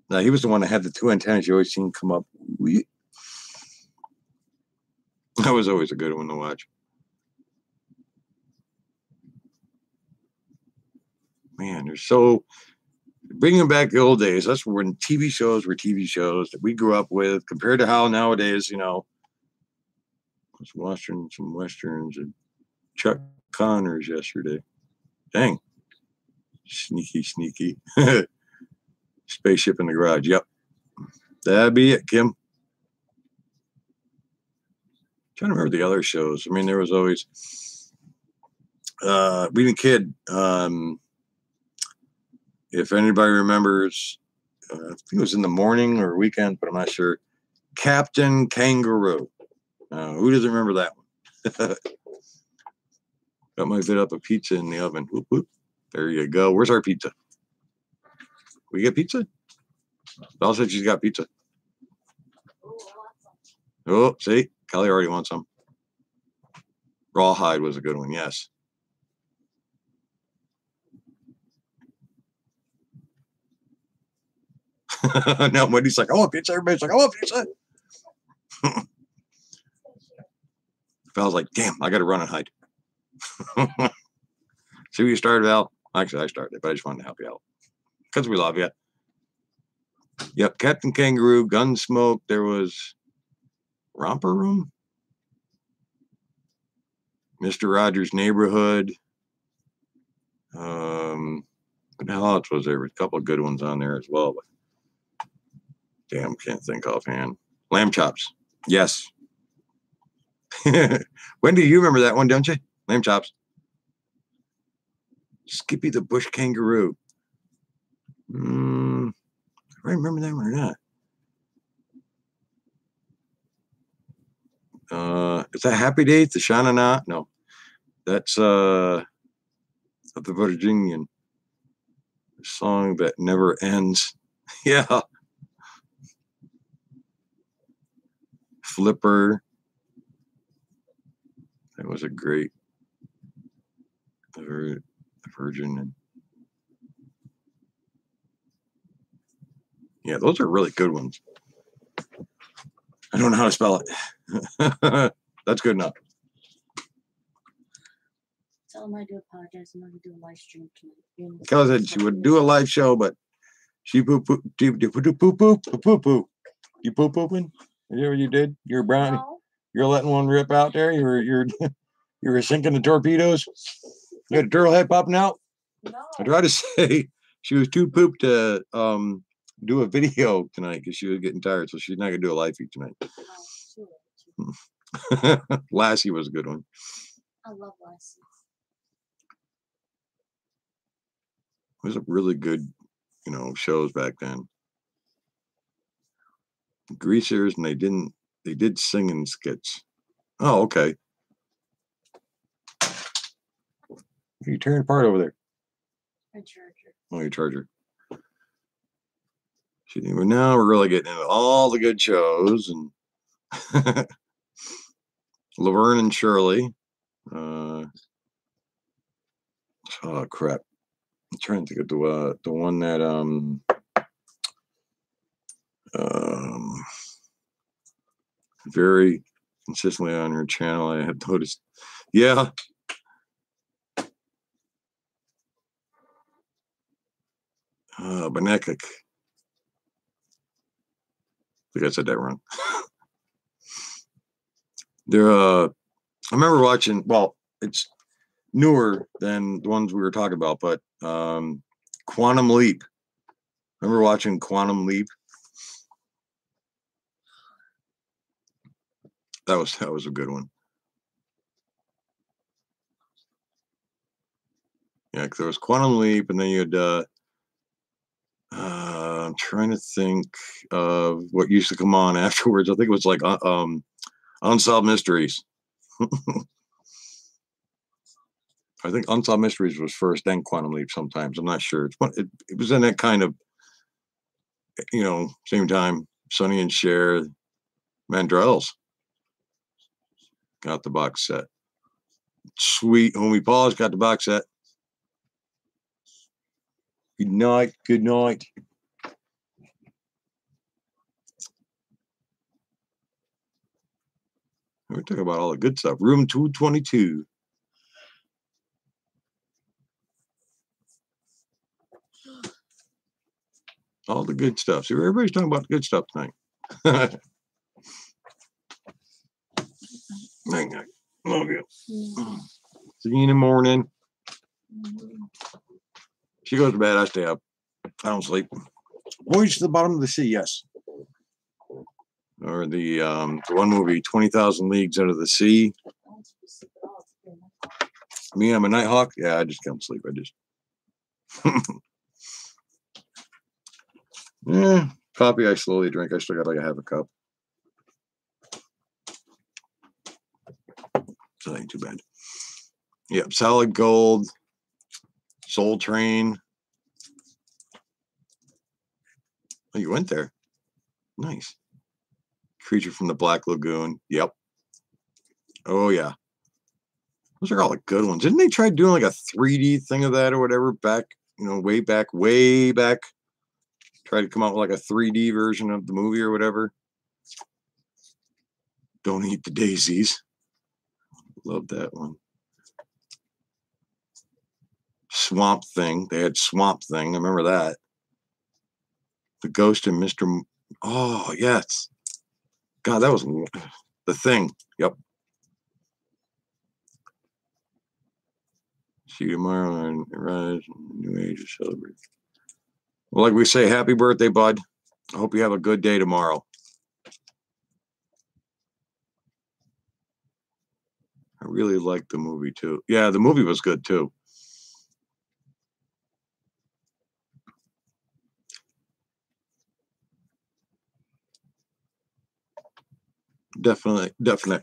Now, he was the one that had the two antennas you always seen come up. That was always a good one to watch. Man, there's so bringing back the old days. That's when TV shows were TV shows that we grew up with, compared to how nowadays, you know, was watching some westerns and Chuck Connors yesterday. Dang, sneaky. Spaceship in the Garage. Yep, that'd be it, Kim. Trying to remember the other shows. I mean, there was always being a kid. If anybody remembers, I think it was in the morning or weekend, but I'm not sure. Captain Kangaroo. Who doesn't remember that one? Got my bit up a pizza in the oven. Whoop, whoop. There you go. Where's our pizza? We get pizza? Belle said she's got pizza. Oh, see? Kelly already wants some. Rawhide was a good one, yes. Now Wendy's like, I want pizza. Everybody's like, I want pizza. Val's like, damn, I got to run and hide. See what you started, Val? Actually, I started it, but I just wanted to help you out. Because we love you. Yep, Captain Kangaroo, Gunsmoke. There was Romper Room. Mr. Rogers' Neighborhood. What the hell else was there? A couple of good ones on there as well. But damn, can't think offhand. Lamb Chops. Yes. Wendy, you remember that one, don't you? Lamb Chops. Skippy the Bush Kangaroo. Do I remember that one or not? Is that Happy Days? The Sha-na-na? No. That's of the Virginian. The song that never ends. Yeah. Flipper. That was a great the Virgin. Yeah, those are really good ones. I don't know how to spell it. That's good enough. Tell them I do apologize. I'm going to do a live stream tonight. Kelly said she would do a live show, but she poop. You poop pooping? Is that what you did? You're brown. No. You're letting one rip out there. You were sinking the torpedoes. You had a turtle head popping out. No. I tried to say she was too pooped to do a video tonight because she was getting tired, so she's not gonna do a live feed tonight. Oh, Lassie was a good one. I love Lassie. It was a really good, shows back then. Greasers, and they did singing skits. Oh, okay. You tearing apart over there. My charger. Oh, your charger. Well, now we're really getting into all the good shows and Laverne and Shirley. Oh crap! I'm trying to think of the one that very consistently on her channel. I have noticed. Yeah. Benekik. I think I said that wrong. I remember watching, well, it's newer than the ones we were talking about, but Quantum Leap. Remember watching Quantum Leap? That was a good one. Yeah, because there was Quantum Leap, and then you had I'm trying to think of what used to come on afterwards. I think it was like Unsolved Mysteries. I think Unsolved Mysteries was first, then Quantum Leap sometimes. I'm not sure. It was in that kind of, same time. Sonny and Cher, Mandrells got the box set. Sweet Homie Paul's got the box set. Good night. Good night. We're talking about all the good stuff. Room 222. All the good stuff. See, everybody's talking about the good stuff tonight. Night, night. Love you. See you in the morning. She goes to bed. I stay up. I don't sleep. Voyage to the Bottom of the Sea. Yes. Or the one movie, 20,000 Leagues Under the Sea. Me, I'm a Nighthawk. Yeah, I just can't sleep. I just. Yeah, coffee I slowly drink. I still got like a half a cup. So that ain't too bad. Yep, Solid Gold, Soul Train. Oh, you went there. Nice. Creature from the Black Lagoon. Yep. Oh, yeah. Those are all the good ones. Didn't they try doing like a 3D thing of that or whatever back, way back, way back? Try to come out with like a 3D version of the movie or whatever. Don't Eat the Daisies. Love that one. Swamp Thing. They had Swamp Thing. I remember that. The Ghost and Mr. Oh, yes. God, that was The Thing. Yep. See you tomorrow and Rise New Age to celebrate. Well, like we say, happy birthday, bud. I hope you have a good day tomorrow. I really liked the movie too. Yeah, the movie was good too. Definitely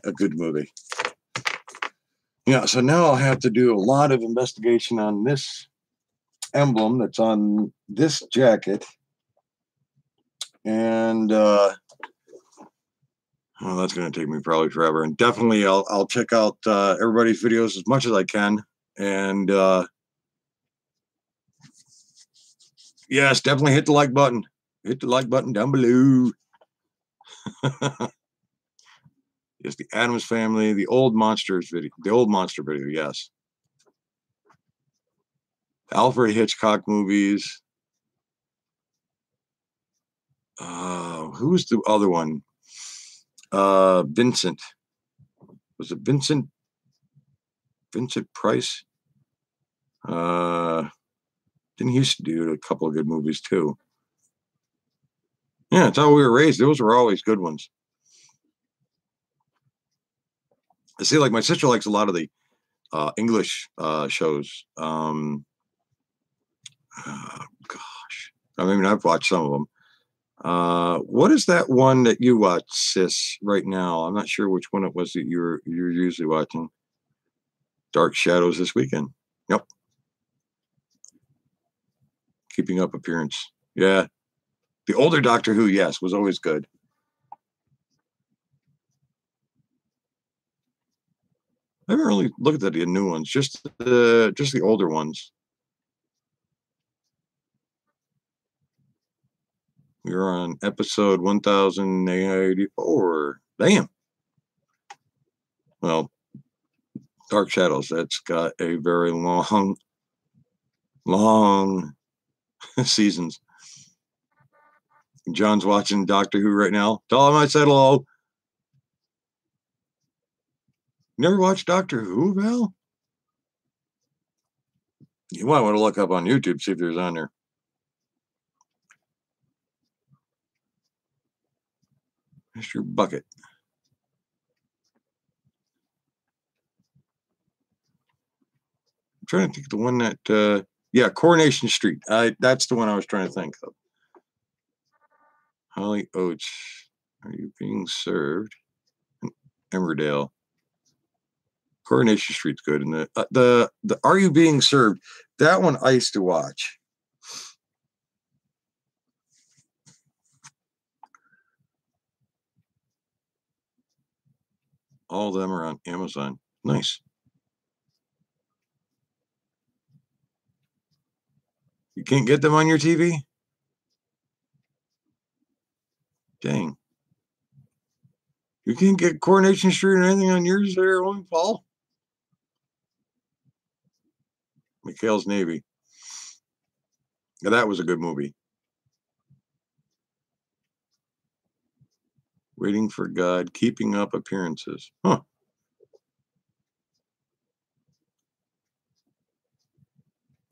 a good movie. Yeah, so now I'll have to do a lot of investigation on this emblem that's on this jacket. And well, that's going to take me probably forever. And definitely I'll check out everybody's videos as much as I can. And yes, definitely hit the like button. Hit the like button down below. Yes, the Addams Family, the old monster video, yes. Alfred Hitchcock movies. Who's the other one? Vincent. Was it Vincent? Vincent Price? Didn't he used to do a couple of good movies too? Yeah, it's how we were raised. Those were always good ones. I see, like my sister likes a lot of the English shows. Gosh, I mean, I've watched some of them. What is that one that you watch, sis, right now? I'm not sure which one it was that you're usually watching. Dark Shadows this weekend. Yep. Keeping Up Appearance. Yeah. The older Doctor Who, yes, was always good. I haven't really looked at the new ones, just the older ones. We were on episode 1084. Damn. Well, Dark Shadows, that's got a very long seasons. John's watching Doctor Who right now. Tell him I said hello. Never watched Doctor Who, Val? You might want to look up on YouTube, see if there's on there. Mr. Bucket. I'm trying to think of the one that, yeah, Coronation Street. That's the one I was trying to think of. Holly Oates. Are you being served? Emmerdale. Coronation Street's good. And the Are You Being Served? That one I used to watch. All of them are on Amazon. Nice. You can't get them on your TV? Dang. You can't get Coronation Street or anything on yours there, Paul? Mikhail's Navy. Now, that was a good movie. Waiting for God, Keeping Up Appearances. Huh.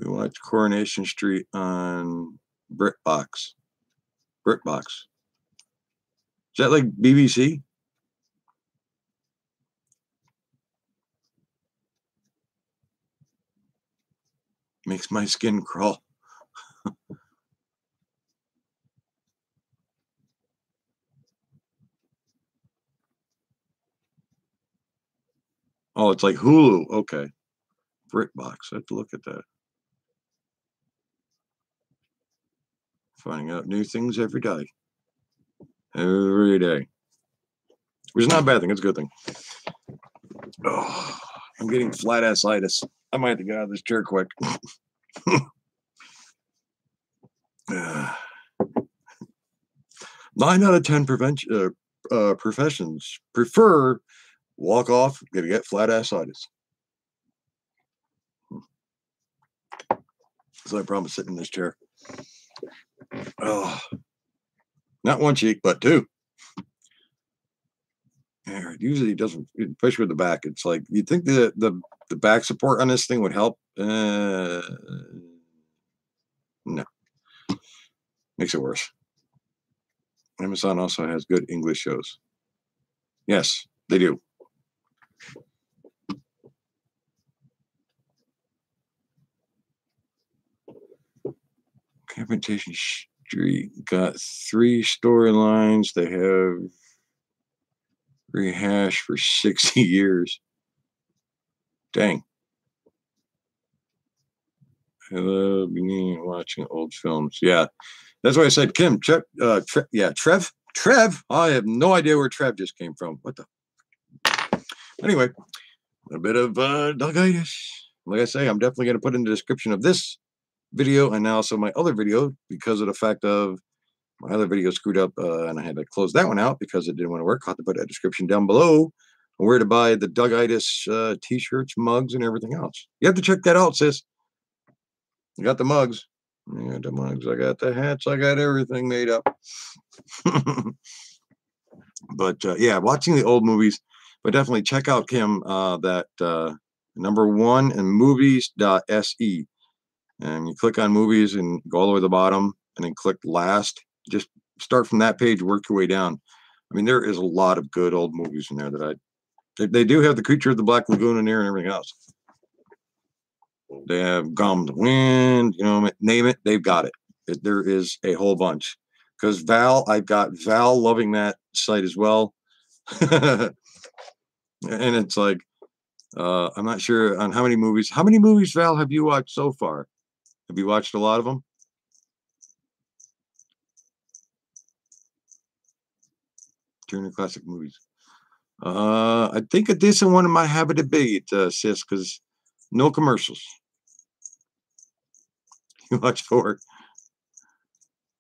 We watched Coronation Street on BritBox. BritBox. Is that like BBC? Makes my skin crawl. Oh, it's like Hulu. Okay. BritBox. I have to look at that. Finding out new things every day. Every day. Which is not a bad thing. It's a good thing. Oh, I'm getting flat assitis. I might have to get out of this chair quick. 9 out of 10 professions prefer walk off, gonna get flat assitis. So I promise sitting in this chair. Oh, not one cheek, but two. Yeah, it usually doesn't, especially with the back. It's like you'd think the back support on this thing would help. No, makes it worse. Amazon also has good English shows. Yes, they do. Capitation Street got 3 storylines. They have rehashed for 60 years. Dang. Hello, beginning watching old films. Yeah, that's why I said Kim. Trev. Trev. I have no idea where Trev just came from. What the? Anyway, a bit of Dougitis. Like I say, I'm definitely going to put in the description of this video and also my other video because of the fact of my other video screwed up and I had to close that one out because it didn't want to work. I'll have to put a description down below where to buy the Dougitis t-shirts, mugs, and everything else. You have to check that out, sis. I got the mugs. I got the mugs. I got the hats. I got everything made up. But yeah, watching the old movies. But definitely check out Kim, that #1 in movies.se. And you click on movies and go all the way to the bottom and then click last. Just start from that page, work your way down. I mean, there is a lot of good old movies in there that they do have the Creature of the Black Lagoon in there and everything else. They have Gone with the Wind, you know, name it, they've got it. There is a whole bunch. Because Val, I've got Val loving that site as well. And it's like, I'm not sure on how many movies. How many movies, Val, have you watched so far? Have you watched a lot of them? Turner Classic Movies. I think a decent one might have a debate, sis, because no commercials. You watch 4.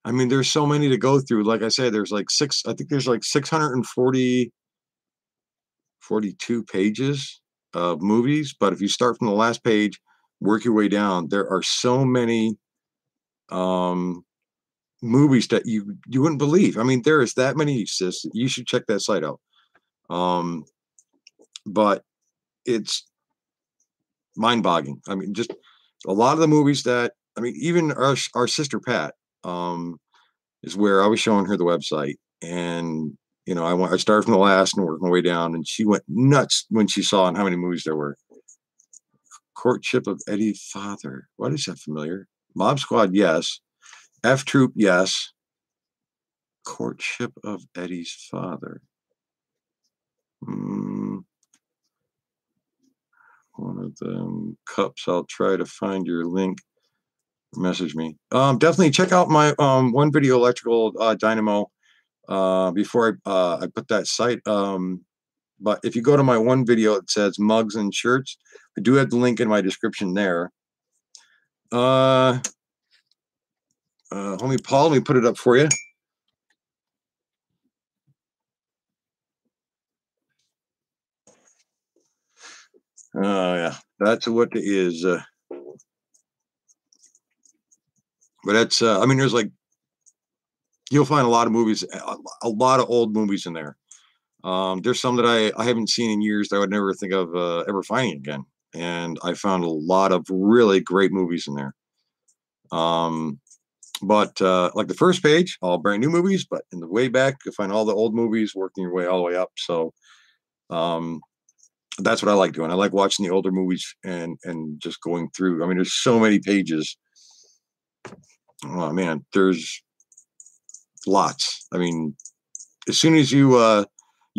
I mean, there's so many to go through. Like I said, there's like 6. I think there's like 642 pages of movies. But if you start from the last page, work your way down, there are so many movies that you wouldn't believe. I mean, there is that many, sis. You should check that site out. But it's mind-boggling. I mean, just a lot of the movies that, I mean, even our sister Pat is where I was showing her the website, and you know, I started from the last and worked my way down, and she went nuts when she saw how many movies there were. Courtship of Eddie's Father. What is that familiar? Mob Squad, yes. F Troop, yes. Courtship of Eddie's Father. One of them. Cups. I'll try to find your link. Message me. Definitely check out my one video, electrical dynamo, before I put that site. But if you go to my one video, it says mugs and shirts. I do have the link in my description there. Homie Paul, let me put it up for you. Oh, yeah, that's what it is. But that's, I mean, there's like, you'll find a lot of movies, a lot of old movies in there. There's some that I haven't seen in years that I would never think of ever finding again. And I found a lot of really great movies in there. But like the first page, all brand new movies, but in the way back, you'll find all the old movies working your way all the way up. So that's what I like doing. I like watching the older movies and just going through. I mean, there's so many pages. Oh man, there's lots. I mean, as soon as you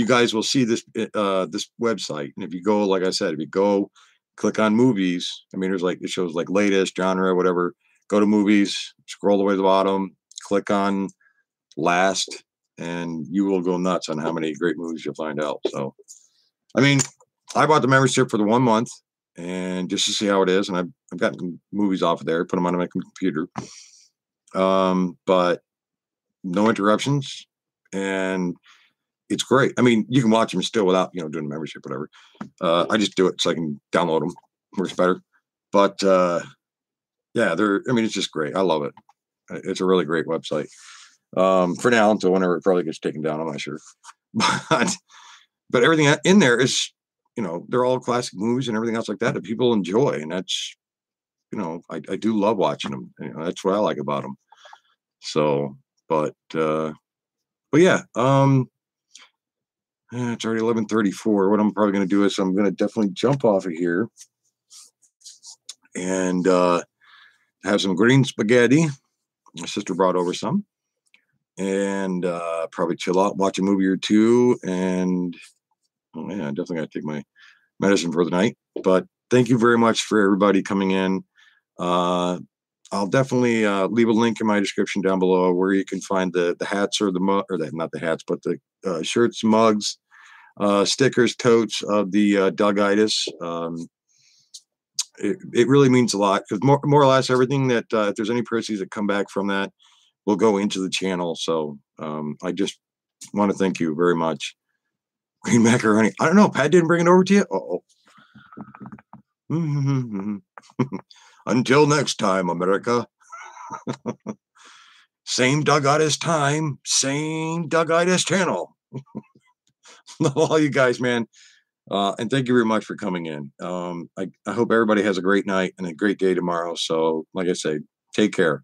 guys will see this this website, and if you go, like I said, if you go click on movies, I mean, there's like, it shows like latest genre, whatever. Go to movies, scroll the way to the bottom, click on last, and you will go nuts on how many great movies you'll find out. So, I mean, I bought the membership for the 1 month and just to see how it is, and I've gotten movies off of there, put them on my computer, but no interruptions, and it's great. I mean, you can watch them still without doing the membership, whatever. I just do it so I can download them. Works better, but yeah, I mean, it's just great. I love it. It's a really great website. For now, until whenever it probably gets taken down, I'm not sure. But everything in there is, they're all classic movies and everything else like that people enjoy, and that's, I do love watching them. That's what I like about them. So, but yeah, it's already 11:34. What I'm probably going to do is I'm going to definitely jump off of here and have some green spaghetti. My sister brought over some, and probably chill out, watch a movie or two, and oh man, I definitely got to take my medicine for the night. But thank you very much for everybody coming in. I'll definitely leave a link in my description down below where you can find the hats or not the hats, but the shirts, mugs, stickers, totes of the Dougitis. It really means a lot because more or less everything that if there's any proceeds that come back from that will go into the channel. So I just want to thank you very much. Green macaroni. I don't know. Pat didn't bring it over to you. Until next time, America. Same Dougitis time, same Dougitis channel. Love all you guys, man. And thank you very much for coming in. I hope everybody has a great night and a great day tomorrow. So, like I say, take care.